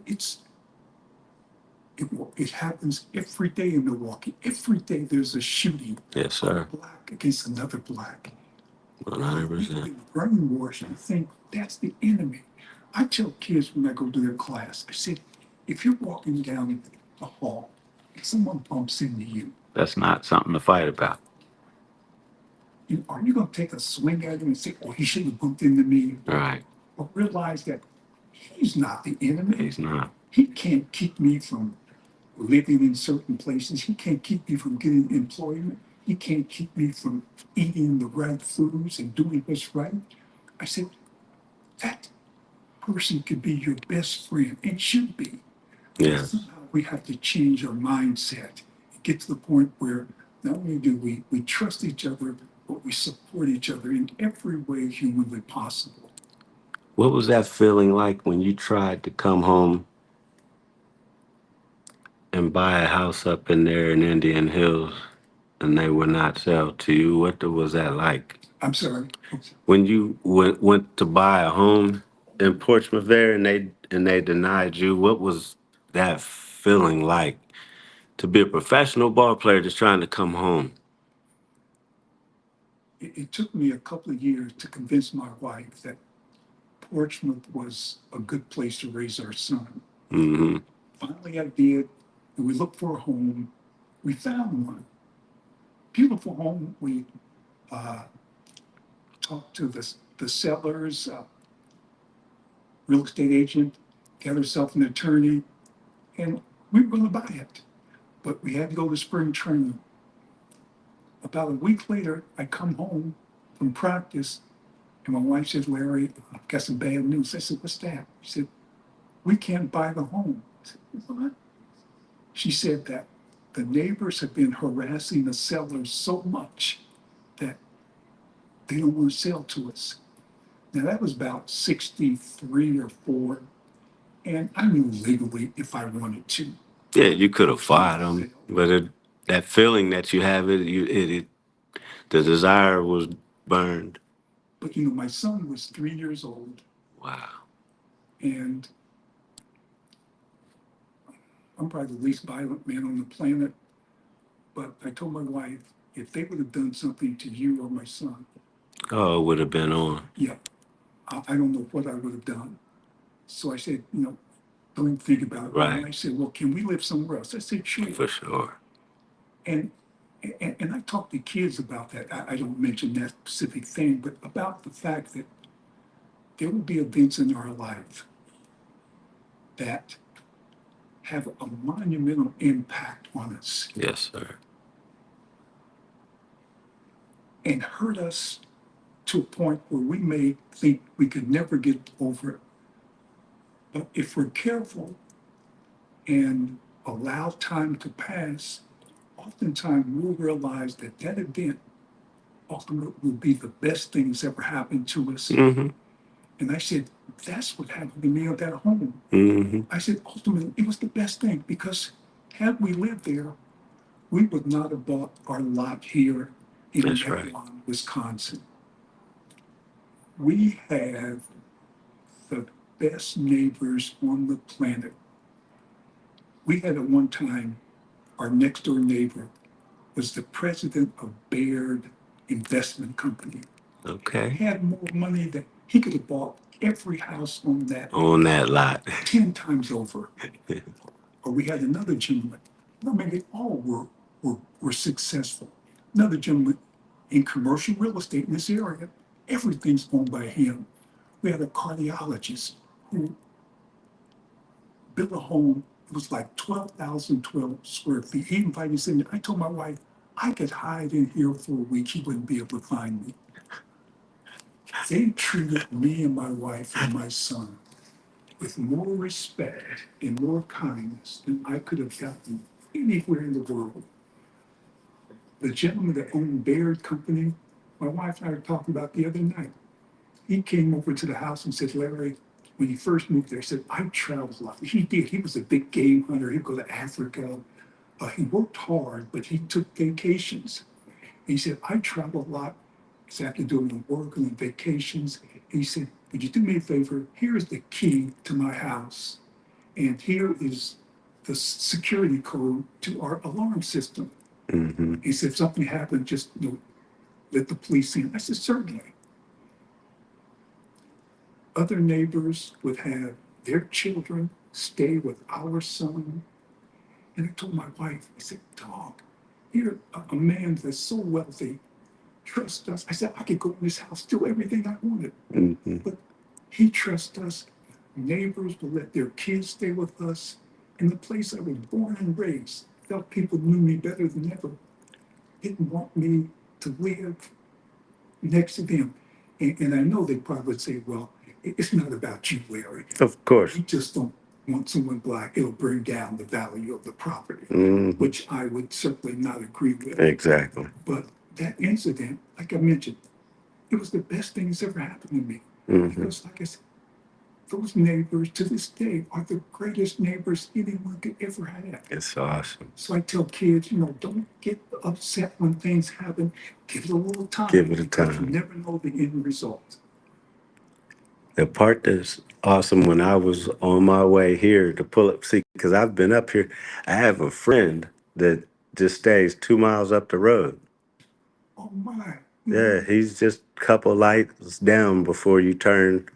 it happens every day in Milwaukee. Every day there's a shooting. Yes, sir. Of a black against another black. 100%. We've been brainwashed and think that's the enemy. I tell kids when I go to their class, I said, if you're walking down the hall and someone bumps into you, That's not something to fight about. are you going to take a swing at him and say, oh, he shouldn't have bumped into me? Right. Or realize that he's not the enemy. He's not. He can't keep me from living in certain places. He can't keep me from getting employment. He can't keep me from eating the right foods and doing what's right. I said, that person could be your best friend and should be. Yes. Somehow we have to change our mindset and get to the point where not only do we trust each other, but we support each other in every way humanly possible. What was that feeling like when you tried to come home and buy a house up in there in Indian Hills and they would not sell to you? What was that like? I'm sorry. When you went to buy a home in Portsmouth there and they denied you, what was that feeling like to be a professional ball player just trying to come home? It took me a couple of years to convince my wife that Portsmouth was a good place to raise our son. Mm-hmm. Finally, I did, and we looked for a home. We found one. Beautiful home. We uh, talked to the sellers, real estate agent, got herself an attorney, and we were going to buy it. But we had to go to spring training. About a week later, I come home from practice, and my wife says, Larry, I've got some bad news. I said, what's that? She said, we can't buy the home. I said, what? She said that the neighbors have been harassing the sellers so much that they don't want to sell to us. Now that was about 63 or 4, and I knew legally if I wanted to. Yeah, you could have fought them, but that feeling that you have, the desire was burned. But my son was 3 years old, Wow. and I'm probably the least violent man on the planet. But I told my wife, if they would have done something to you or my son, Oh, it would have been on. yeah, I don't know what I would have done. So I said, don't even think about it. Right. And I said, well, can we live somewhere else? I said, sure. For sure. And I talk to kids about that. I don't mention that specific thing, but about the fact that there will be events in our life that have a monumental impact on us Yes, sir. and hurt us to a point where we may think we could never get over it. But if we're careful and allow time to pass, oftentimes we'll realize that that event ultimately will be the best thing that's ever happened to us. Mm-hmm. And I said, that's what happened to me at that home. Mm-hmm. I said, ultimately, it was the best thing because had we lived there, we would not have bought our lot here in That's right. Avalon, Wisconsin. We have the best neighbors on the planet. We had at one time, our next door neighbor was the president of Baird Investment Company. Okay. He had more money than he could have bought every house on that lot. 10 times over. Or we had another gentleman. I mean, they all were successful. Another gentleman in commercial real estate in this area. Everything's owned by him. We had a cardiologist who built a home. It was like 12,012 square feet. He invited us in. I told my wife, I could hide in here for a week. He wouldn't be able to find me. They treated me and my wife and my son with more respect and more kindness than I could have gotten anywhere in the world. The gentleman that owned Baird Company, my wife and I were talking about the other night. He came over to the house and said, Larry, when he first moved there, he said, I traveled a lot. He did. He was a big game hunter. He'd go to Africa. He worked hard, but he took vacations. He said, I travel a lot. He after doing work and vacations. He said, would you do me a favor? Here's the key to my house. And here is the security code to our alarm system. Mm-hmm. He said, if something happened, just let the police in. I said, certainly. Other neighbors would have their children stay with our son. And I told my wife, I said, dog, you're a man that's so wealthy. Trust us. I said, I could go in this house, do everything I wanted. Mm-hmm. But he trusts us. Neighbors will let their kids stay with us. in the place I was born and raised, felt people knew me better than ever, didn't want me to live next to them. And I know they probably would say, well, it's not about you, Larry. Of course. We just don't want someone black. It'll bring down the value of the property, which I would certainly not agree with. Exactly. But that incident, like I mentioned, it was the best thing that's ever happened to me. Because, like I said, those neighbors to this day are the greatest neighbors anyone could ever have. It's awesome. So I tell kids, don't get upset when things happen. Give it a little time. Give it a because time. You never know the end result. The part that's awesome when I was on my way here to pull up, see, because I've been up here, I have a friend that just stays 2 miles up the road. Oh my. Yeah, he's just a couple lights down before you turn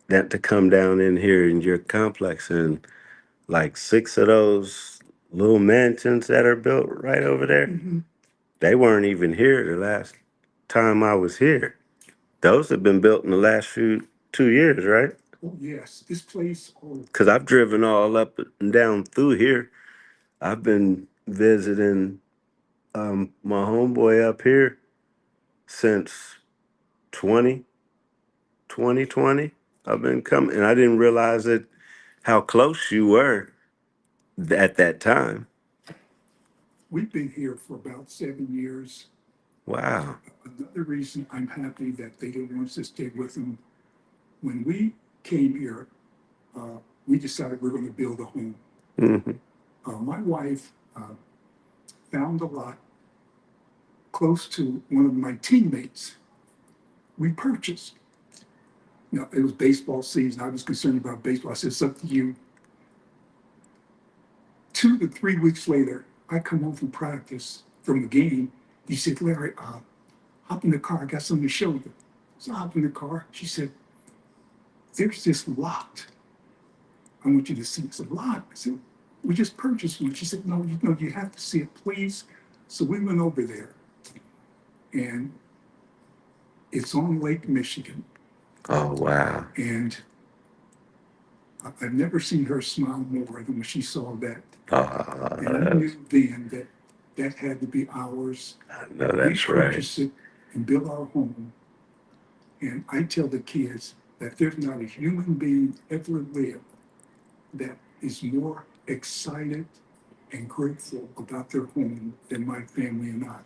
that to come down in here in your complex. And like 6 of those little mansions that are built right over there, they weren't even here the last time I was here. Those have been built in the last 2 years, right? Oh yes, this place. Oh, Because I've driven all up and down through here. I've been visiting my homeboy up here since 2020. I've been coming, and I didn't realize it how close you were at that time. we've been here for about 7 years. Wow. Another reason I'm happy that they didn't want us to stay with them. When we came here, we decided we're going to build a home. My wife found a lot close to one of my teammates. We purchased. It was baseball season. I was concerned about baseball. I said, it's up to you. 2 to 3 weeks later, I come home from practice from the game. He said, Larry, hop in the car. I got something to show you. So I hopped in the car. She said, there's this lot. I want you to see. It's a lot. I said, we just purchased one. She said, no, you have to see it, please. So we went over there, and it's on Lake Michigan. Oh, wow. And I've never seen her smile more than when she saw that. And I knew then that that had to be ours. No, that's we right. purchased it and built our home. And I tell the kids that there's not a human being ever lived that is more excited and grateful about their home than my family and I.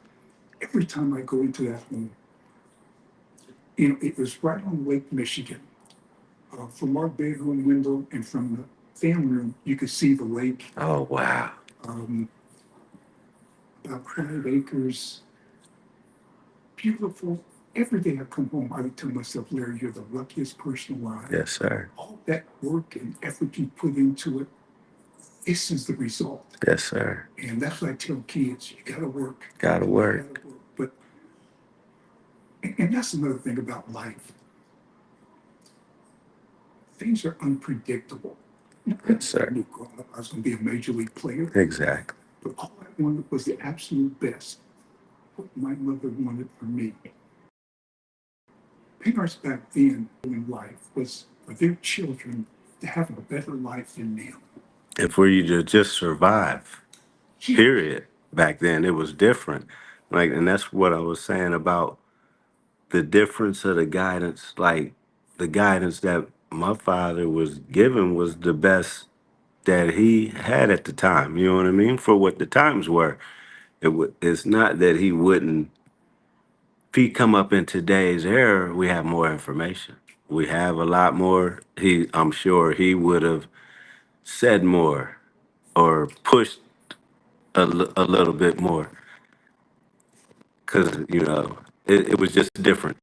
Every time I go into that home, it was right on Lake Michigan. From our bedroom window and from the family room, you could see the lake. Oh, wow. About 5 acres. Beautiful. Every day I come home, I would tell myself, Larry, you're the luckiest person alive. Yes, sir. All that work and effort you put into it, this is the result. Yes, sir. And that's what I tell kids. You gotta work. Gotta work. And that's another thing about life. Things are unpredictable. Yes, sir. I knew growing up I was going to be a major league player. Exactly. But all I wanted was the absolute best. What my mother wanted for me. Parents back then in life was for their children to have a better life than them. And for you to just survive, period. Back then, it was different. And that's what I was saying about the difference of the guidance. Like, the guidance that my father was given was the best that he had at the time. You know what I mean? For what the times were. It's not that he wouldn't. If he come up in today's era, we have more information. We have a lot more. I'm sure he would have said more or pushed a little bit more, because it was just a different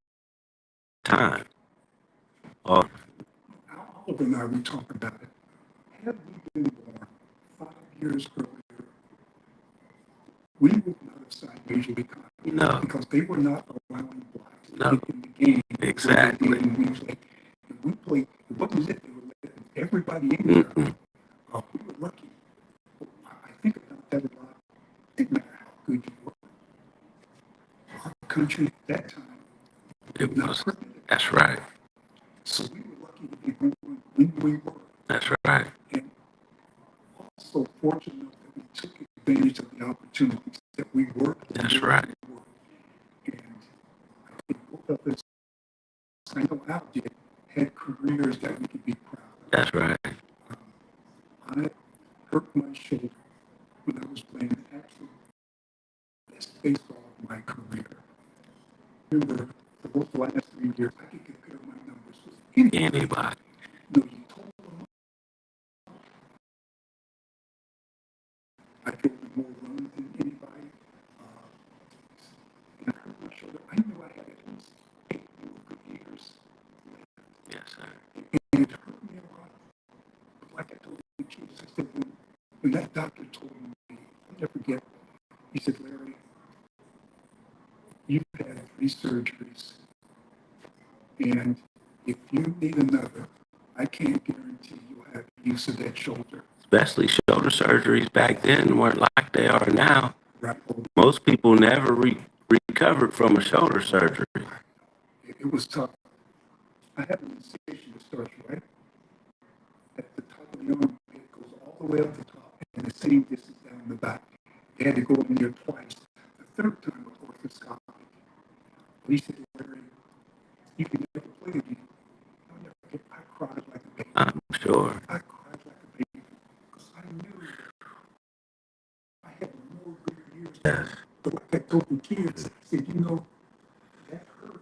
time. Oh, Oliver and I were talking about it. Had we been born 5 years earlier, we would not have signed Major League Contract. no, Because they were not allowing blacks No. to get in the game. Exactly. And we played. It wasn't that they were letting everybody in there. We were lucky. I think about that a lot. It didn't matter how good you were. Our country at that time it not was. permitted. That's right. So we were lucky to be born when we were. That's right. And also fortunate enough that we took advantage of the opportunities that we worked. That's right. And I think both of us, I know Al did, had careers that we could be proud of. That's right. I hurt my shoulder when I was playing the absolute best baseball of my career. Remember, for both the last 3 years, I could compare my numbers with Anybody. No, you told them I drove more runs than anybody. And I hurt my shoulder. I knew I had at least 8 more good years. Yes, sir. And it hurt me a lot. But like I told the kids, I said, when that doctor told me, I'll never forget, he said, Larry, you've had 3 surgeries. And if you need another, I can't guarantee you'll have use of that shoulder. Especially shoulder surgeries back then weren't like they are now. Right. Most people never recovered from a shoulder surgery. It was tough. I had an incision that starts right at the top of the arm. It goes all the way up the top and the same distance down the back. They had to go in there twice. The third time was orthoscopic. He said, Larry, you can never play again. I'll never forget, I cried like a baby. I'm sure. I cried like a baby because I knew I had more good years. Yes. But like I told the kids, I said, you know, that hurt.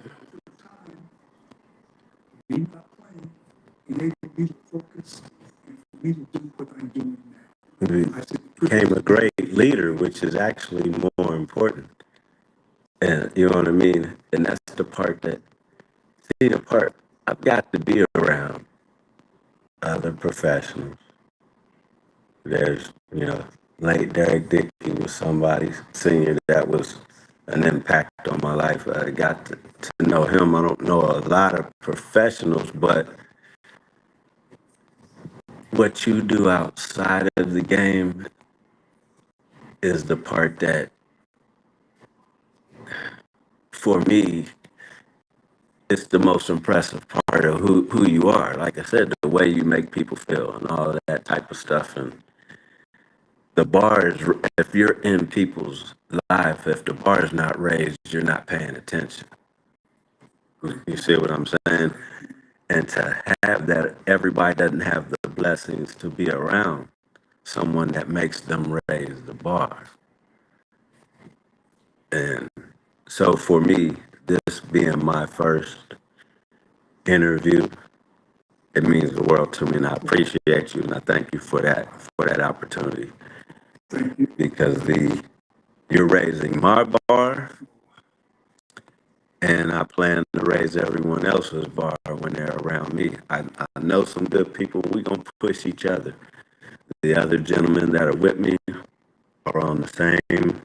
At the time, me not playing enabled me to focus and for me to do what I'm doing now. You I said, became a great leader, which is actually more important. And you know what I mean? And that's the part that, see, the part I've got to be around other professionals. There's, you know, late Derek Dickey was somebody senior that was an impact on my life. I got to know him. I don't know a lot of professionals, but what you do outside of the game is the part that, for me, it's the most impressive part of who you are. Like I said, the way you make people feel and all of that type of stuff. And the bar is, if you're in people's life, if the bar is not raised, you're not paying attention. You see what I'm saying? And to have that, everybody doesn't have the blessings to be around someone that makes them raise the bar. And so for me, this being my first interview, it means the world to me, and I appreciate you, and I thank you for that opportunity, because you're raising my bar, and I plan to raise everyone else's bar when they're around me. I know some good people. We're gonna push each other. The other gentlemen that are with me are on the same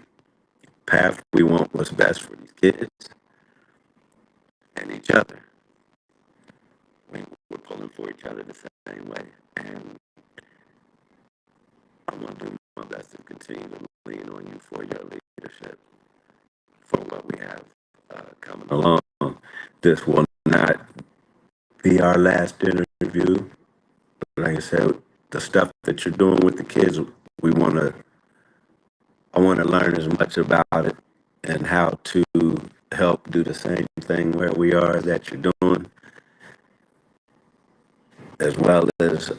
path. We want what's best for these kids and each other. We're pulling for each other the same way, and I'm going to do my best to continue to lean on you for your leadership, for what we have coming along. This will not be our last interview. Like I said, the stuff that you're doing with the kids, I want to learn as much about it and how to help do the same thing where we are that you're doing, as well as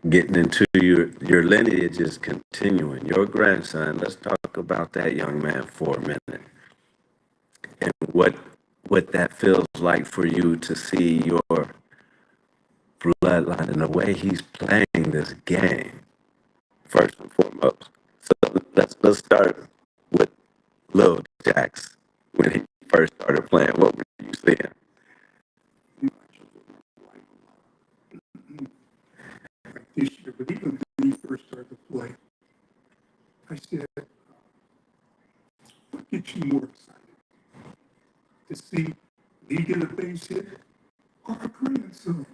getting into your lineage is continuing. Your grandson, let's talk about that young man for a minute, and what that feels like for you to see your bloodline and the way he's playing this game, first and foremost. So let's start with Lil Jax. When he first started playing, what were you seeing? This year, but even when he first started to play, I said, what gets you more excited? To see me get a base hit or a grandson?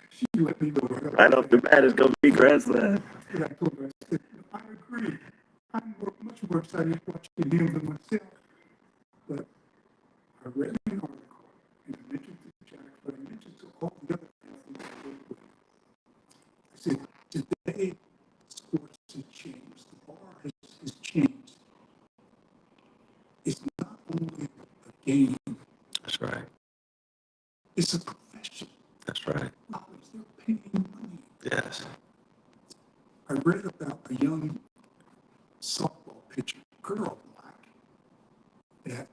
She let me know. Right off the bat, it's going to be grandson. And I told her, I said, I agree. I'm much more excited watching him than myself. But I read an article, and I mentioned to Jack, but I mentioned to all the other athletes I work with. game. That's right. It's a profession. That's right. College, they're paying money. Yes. I read about a young softball pitcher, girl, black, that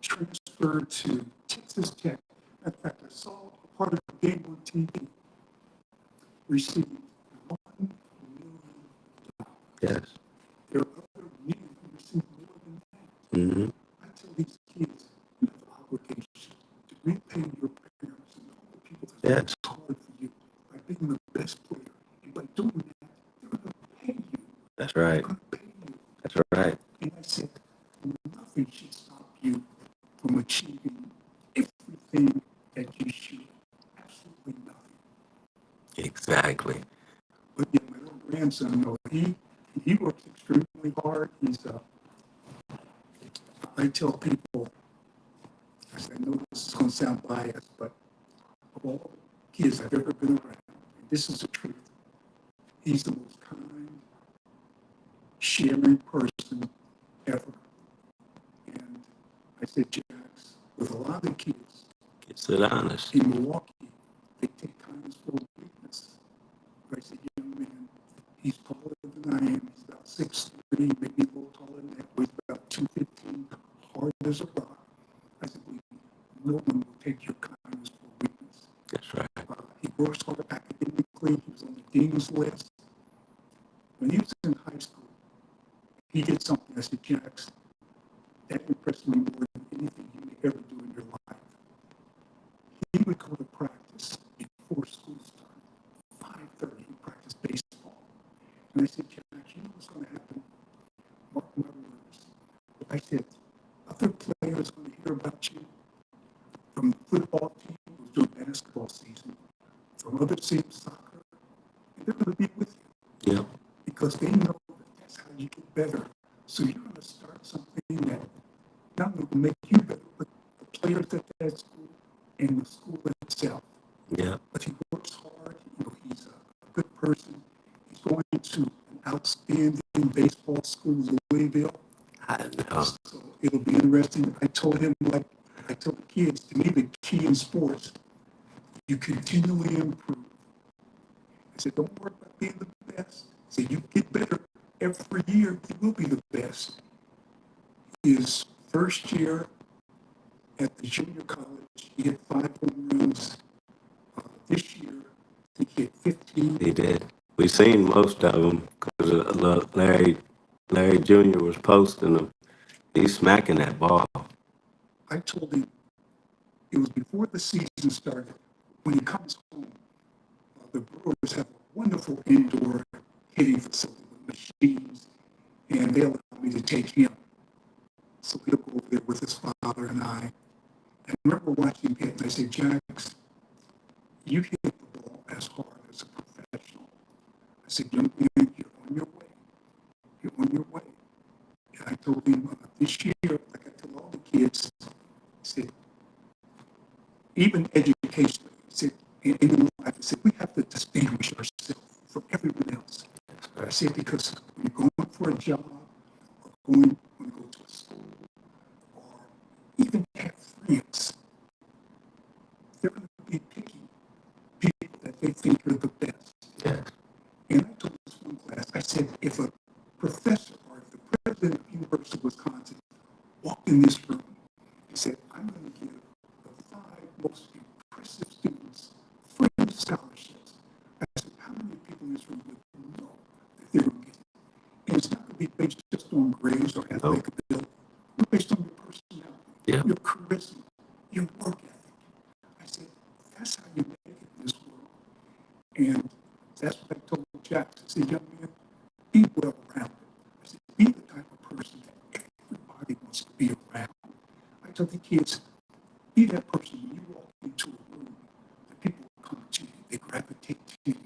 transferred to Texas Tech. In fact, I saw a part of the game on TV, received $1 million. Yes. There are other men who receive more than that. Mm-hmm. I tell these kids, you have the obligation to repay your parents and all the people that Yes. worked hard for you by being the best player. And by doing that, they're going to pay you. That's They're right. going to pay you. That's right. And I said, nothing should stop you from achieving everything that you should. Absolutely nothing. Exactly. But yeah, my little grandson, no, he works extremely hard. I tell people, I said, I know this is going to sound biased, but of all the kids I've ever been around, and this is the truth, he's the most kind, sharing person ever. And I said, Jax, with a lot of kids It's it honest. in Milwaukee, they take kindness for weakness. I said, young man, he's taller than I am. He's about 6'3", maybe a little taller than that. Weighs about 215, hard as a rock. I said, no one will take your kindness for weakness. That's right. He works hard academically. He was on the dean's list. When he was in high school, he did something. I said, Jax, that impressed me more than anything you may ever do in your life. He would go to practice before school started. 5:30, he practiced baseball. And I said, Jax, you know what's going to happen? Mark my words. I said, other players are going to hear about you from the football team who's doing basketball season, from other teams, soccer, and they're going to be with you. Yep. Because they know that that's how you get better. So you're going to start something that not only will make you better, but the players at that school and the school itself. Yep. But he works hard. You know, he's a good person. He's going to an outstanding baseball school in Louisville. I know. So it'll be interesting. I told him, like I tell the kids, to me, the key in sports, you continually improve. I said, don't worry about being the best. I said, you get better every year. You will be the best. His first year at the junior college, he hit 5 home runs. This year, I think he hit 15. He did. We seen most of them because Larry Jr. was posting them. He's smacking that ball. I told him it was before the season started. When he comes home, the Brewers have a wonderful indoor hitting facility with machines, and they allow me to take him. So he'll go over there with his father and I. And I remember watching him hit, and I said, Jax, you hit the ball as hard as a professional. I said, young man, you're on your way. You're on your way. And I told him this year, like I tell all the kids, I said, even educationally, I said, in life, I said, we have to distinguish ourselves from everyone else. I said, because when you're going for a job, or when you go to a school, or even have friends, they're going to be picky people that they think are the best. Yeah. And I told this one class, I said, if a professor or if the president of the University of Wisconsin walked in this room and said, I'm going to give the 5 most impressive students free scholarships, I said, how many people in this room would know that they're going to get it? And it's not going to be based just on grades or athletic ability. It's based on your personality, your charisma, your work ethic. I said, that's how you make it in this world. And that's what I told Jack. I said, young man, be well-rounded. I said, be the type of person that everybody wants to be around. I tell the kids, be that person when you walk into a room, the people come to you, they gravitate to you,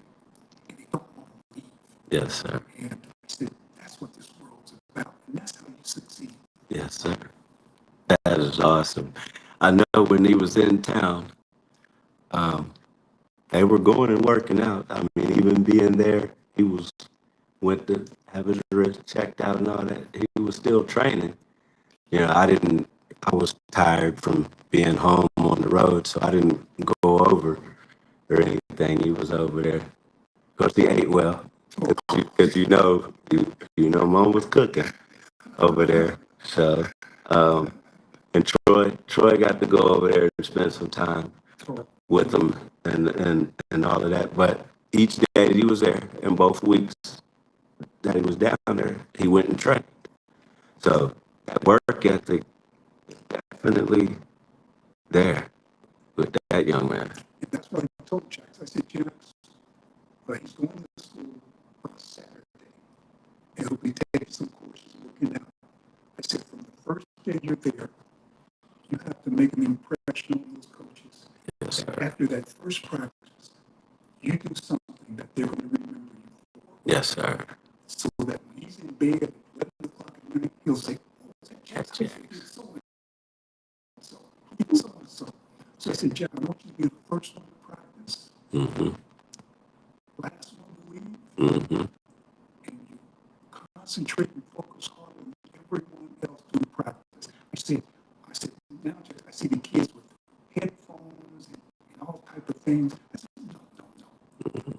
and they don't want to leave. Yes, sir. And I said, that's what this world's about, and that's how you succeed. Yes, sir. That is awesome. I know when he was in town, they were going and working out. I mean, even being there, went to have his wrist checked out and all that. He was still training. You know, I didn't I was tired from being home on the road, so I didn't go over or anything. He was over there. Of course, he ate well, because you know, Mom was cooking over there. So, and Troy got to go over there and spend some time with him and all of that. But each day that he was there, in both weeks that he was down there, he went and trained. So that work ethic definitely there with that young man. And that's what I told Jax. I said, Jax, he's going to school on a Saturday, and he'll be taking some courses working out. I said, from the first day you're there, you have to make an impression on those coaches. Yes, sir. After that first practice, you do something that they're going to remember you for. Yes, sir. So that when he's in bed at 11 o'clock at night, he'll say, oh, that's Jax. So I said, Jack, I want you to be the first one to practice, Mm-hmm. last one to leave, Mm-hmm. and you concentrate and focus hard on everyone else doing practice. I said, now, Jack, I see the kids with headphones and all type of things. I said, no. When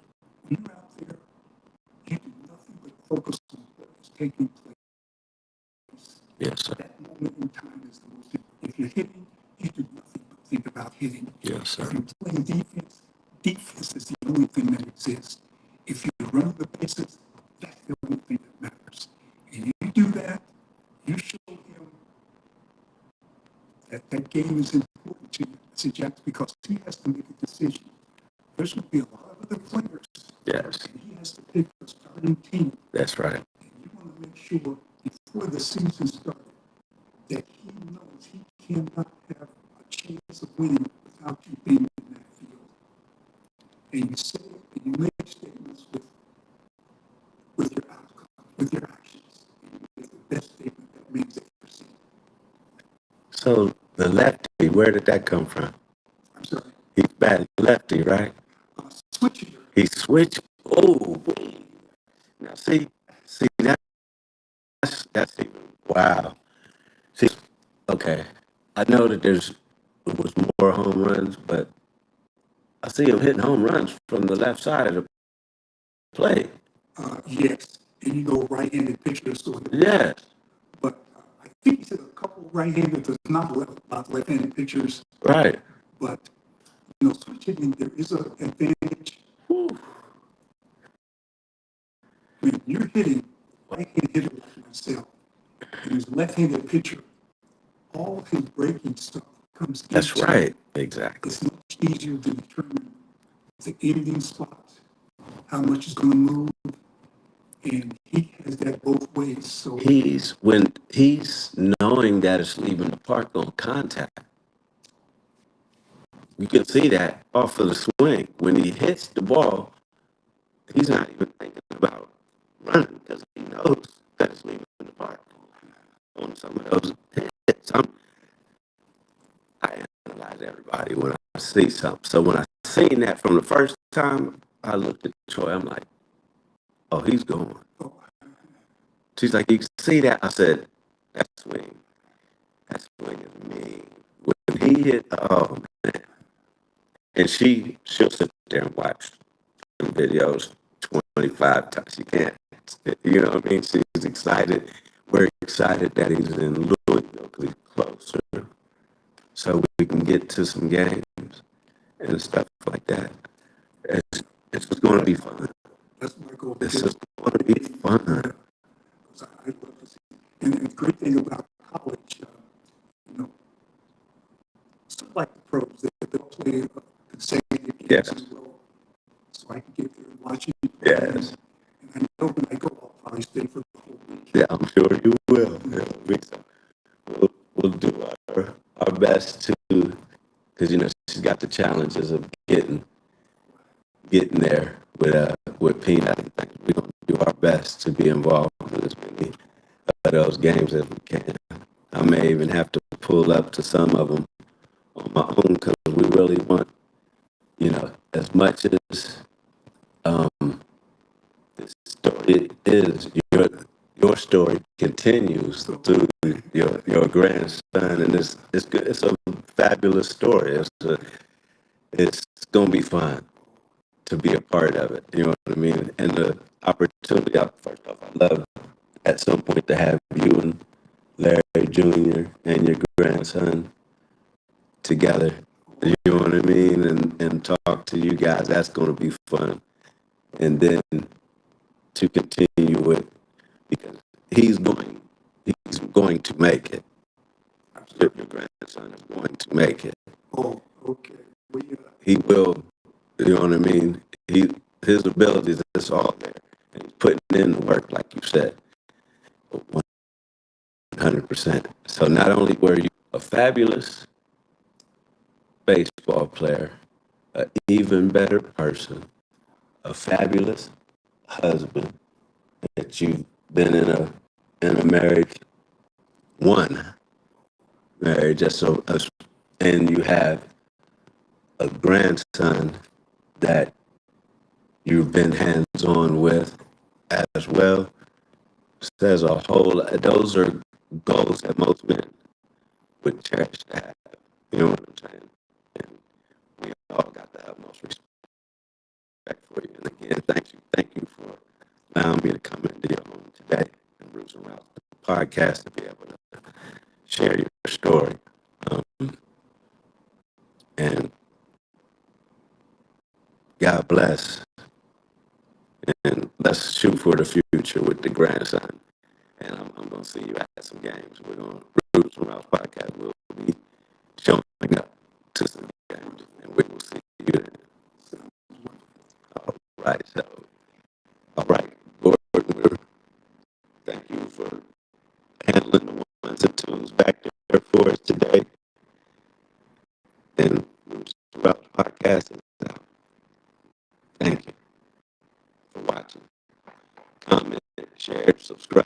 you're out there, you do nothing but focus on what is taking place. Yes, sir. That moment in time is the most important. If you're hitting, you do nothing but think about hitting. Yes, sir. If you're playing defense, defense is the only thing that exists. If you're running the bases, that's the only thing that matters. And you do that, you show him that game is important to you. I said, Jack, because he has to make a decision. There's going to be a lot of other players. Yes. And he has to pick a starting team. That's right. And you want to make sure before the season starts that he knows he cannot have a chance of winning without you being in that field. And you say it and you make statements with your outcome, with your actions. And you make the best statement that makes it perceive. So the lefty, where did that come from? I'm sorry. He's batting lefty, right? Switch here. He switched. Oh, now see, that's even, wow. See, okay, I know that there was more home runs, but I see him hitting home runs from the left side of the plate. Yes. And you go right-handed pitcher, so Yes. but I think he's hit a couple right-handed, there's not a lot of left-handed pitchers, Right. but switch hitting, there is an advantage. Whew. When you're hitting right-handed hitter like myself, and there's a left-handed pitcher, all his breaking stuff comes That's into right. it. Exactly. It's much easier to determine the ending spot, how much is going to move, and he has that both ways. So When he's knowing that it's leaving the park on contact, you can see that off of the swing. When he hits the ball, he's not even thinking about running because he knows that it's leaving the park on some of those hits. I analyze everybody when I see something. So when I seen that from the first time, I looked at Troy. I'm like, oh, he's going. She's like, you can see that. I said, that swing is mean. When he hit, oh man. And she'll sit there and watch the videos 25 times. She can't, you know what I mean? She's excited. We're excited that he's in Louisville because he's closer. So we can get to some games and stuff like that. It's going to be fun. that's my goal. This is going to be fun. I love to see. And the great thing about college, it's not like the pros, they'll play consecutive games Yes. in a row. So I can get there and watch it. Yes. And I know when I go, I'll probably stay for the whole week. Yeah, I'm sure you will. Yeah, we'll do our best to, because she's got the challenges of getting there with Peanut. We're gonna do our best to be involved in as many of those games as we can. I may even have to pull up to some of them on my own because we really want, as much as this story is your story continues through your grandson, and it's good. It's a fabulous story. It's gonna be fun to be a part of it. You know what I mean? And the opportunity. First off, I love at some point to have you and Larry Jr. and your grandson together. You know what I mean? And talk to you guys. That's gonna be fun. And then to continue with, because he's going to make it. Your grandson is going to make it. Oh, okay. We, He will. You know what I mean? His abilities is all there, and he's putting in the work, like you said, 100%. So not only were you a fabulous baseball player, an even better person, a fabulous husband, that you've been in a marriage, one marriage, and you have a grandson that you've been hands-on with as well. Says a whole. Those are goals that most men would cherish to have. You know what I'm saying? And we all got the utmost respect for you. And again, thank you for allowing me to come into your home today and Roots and Routes podcast to be able to share your story. And God bless. And let's shoot for the future with the grandson. And I'm going to see you at some games. We're going to Roots and Routes podcast. We'll be showing up to some games, and we will see you then. All right, so, all right, Gordon, thank you for handling the ones and twos back there for us today. And Roots and Routes podcast is out. Thank you for watching. Comment, share, subscribe.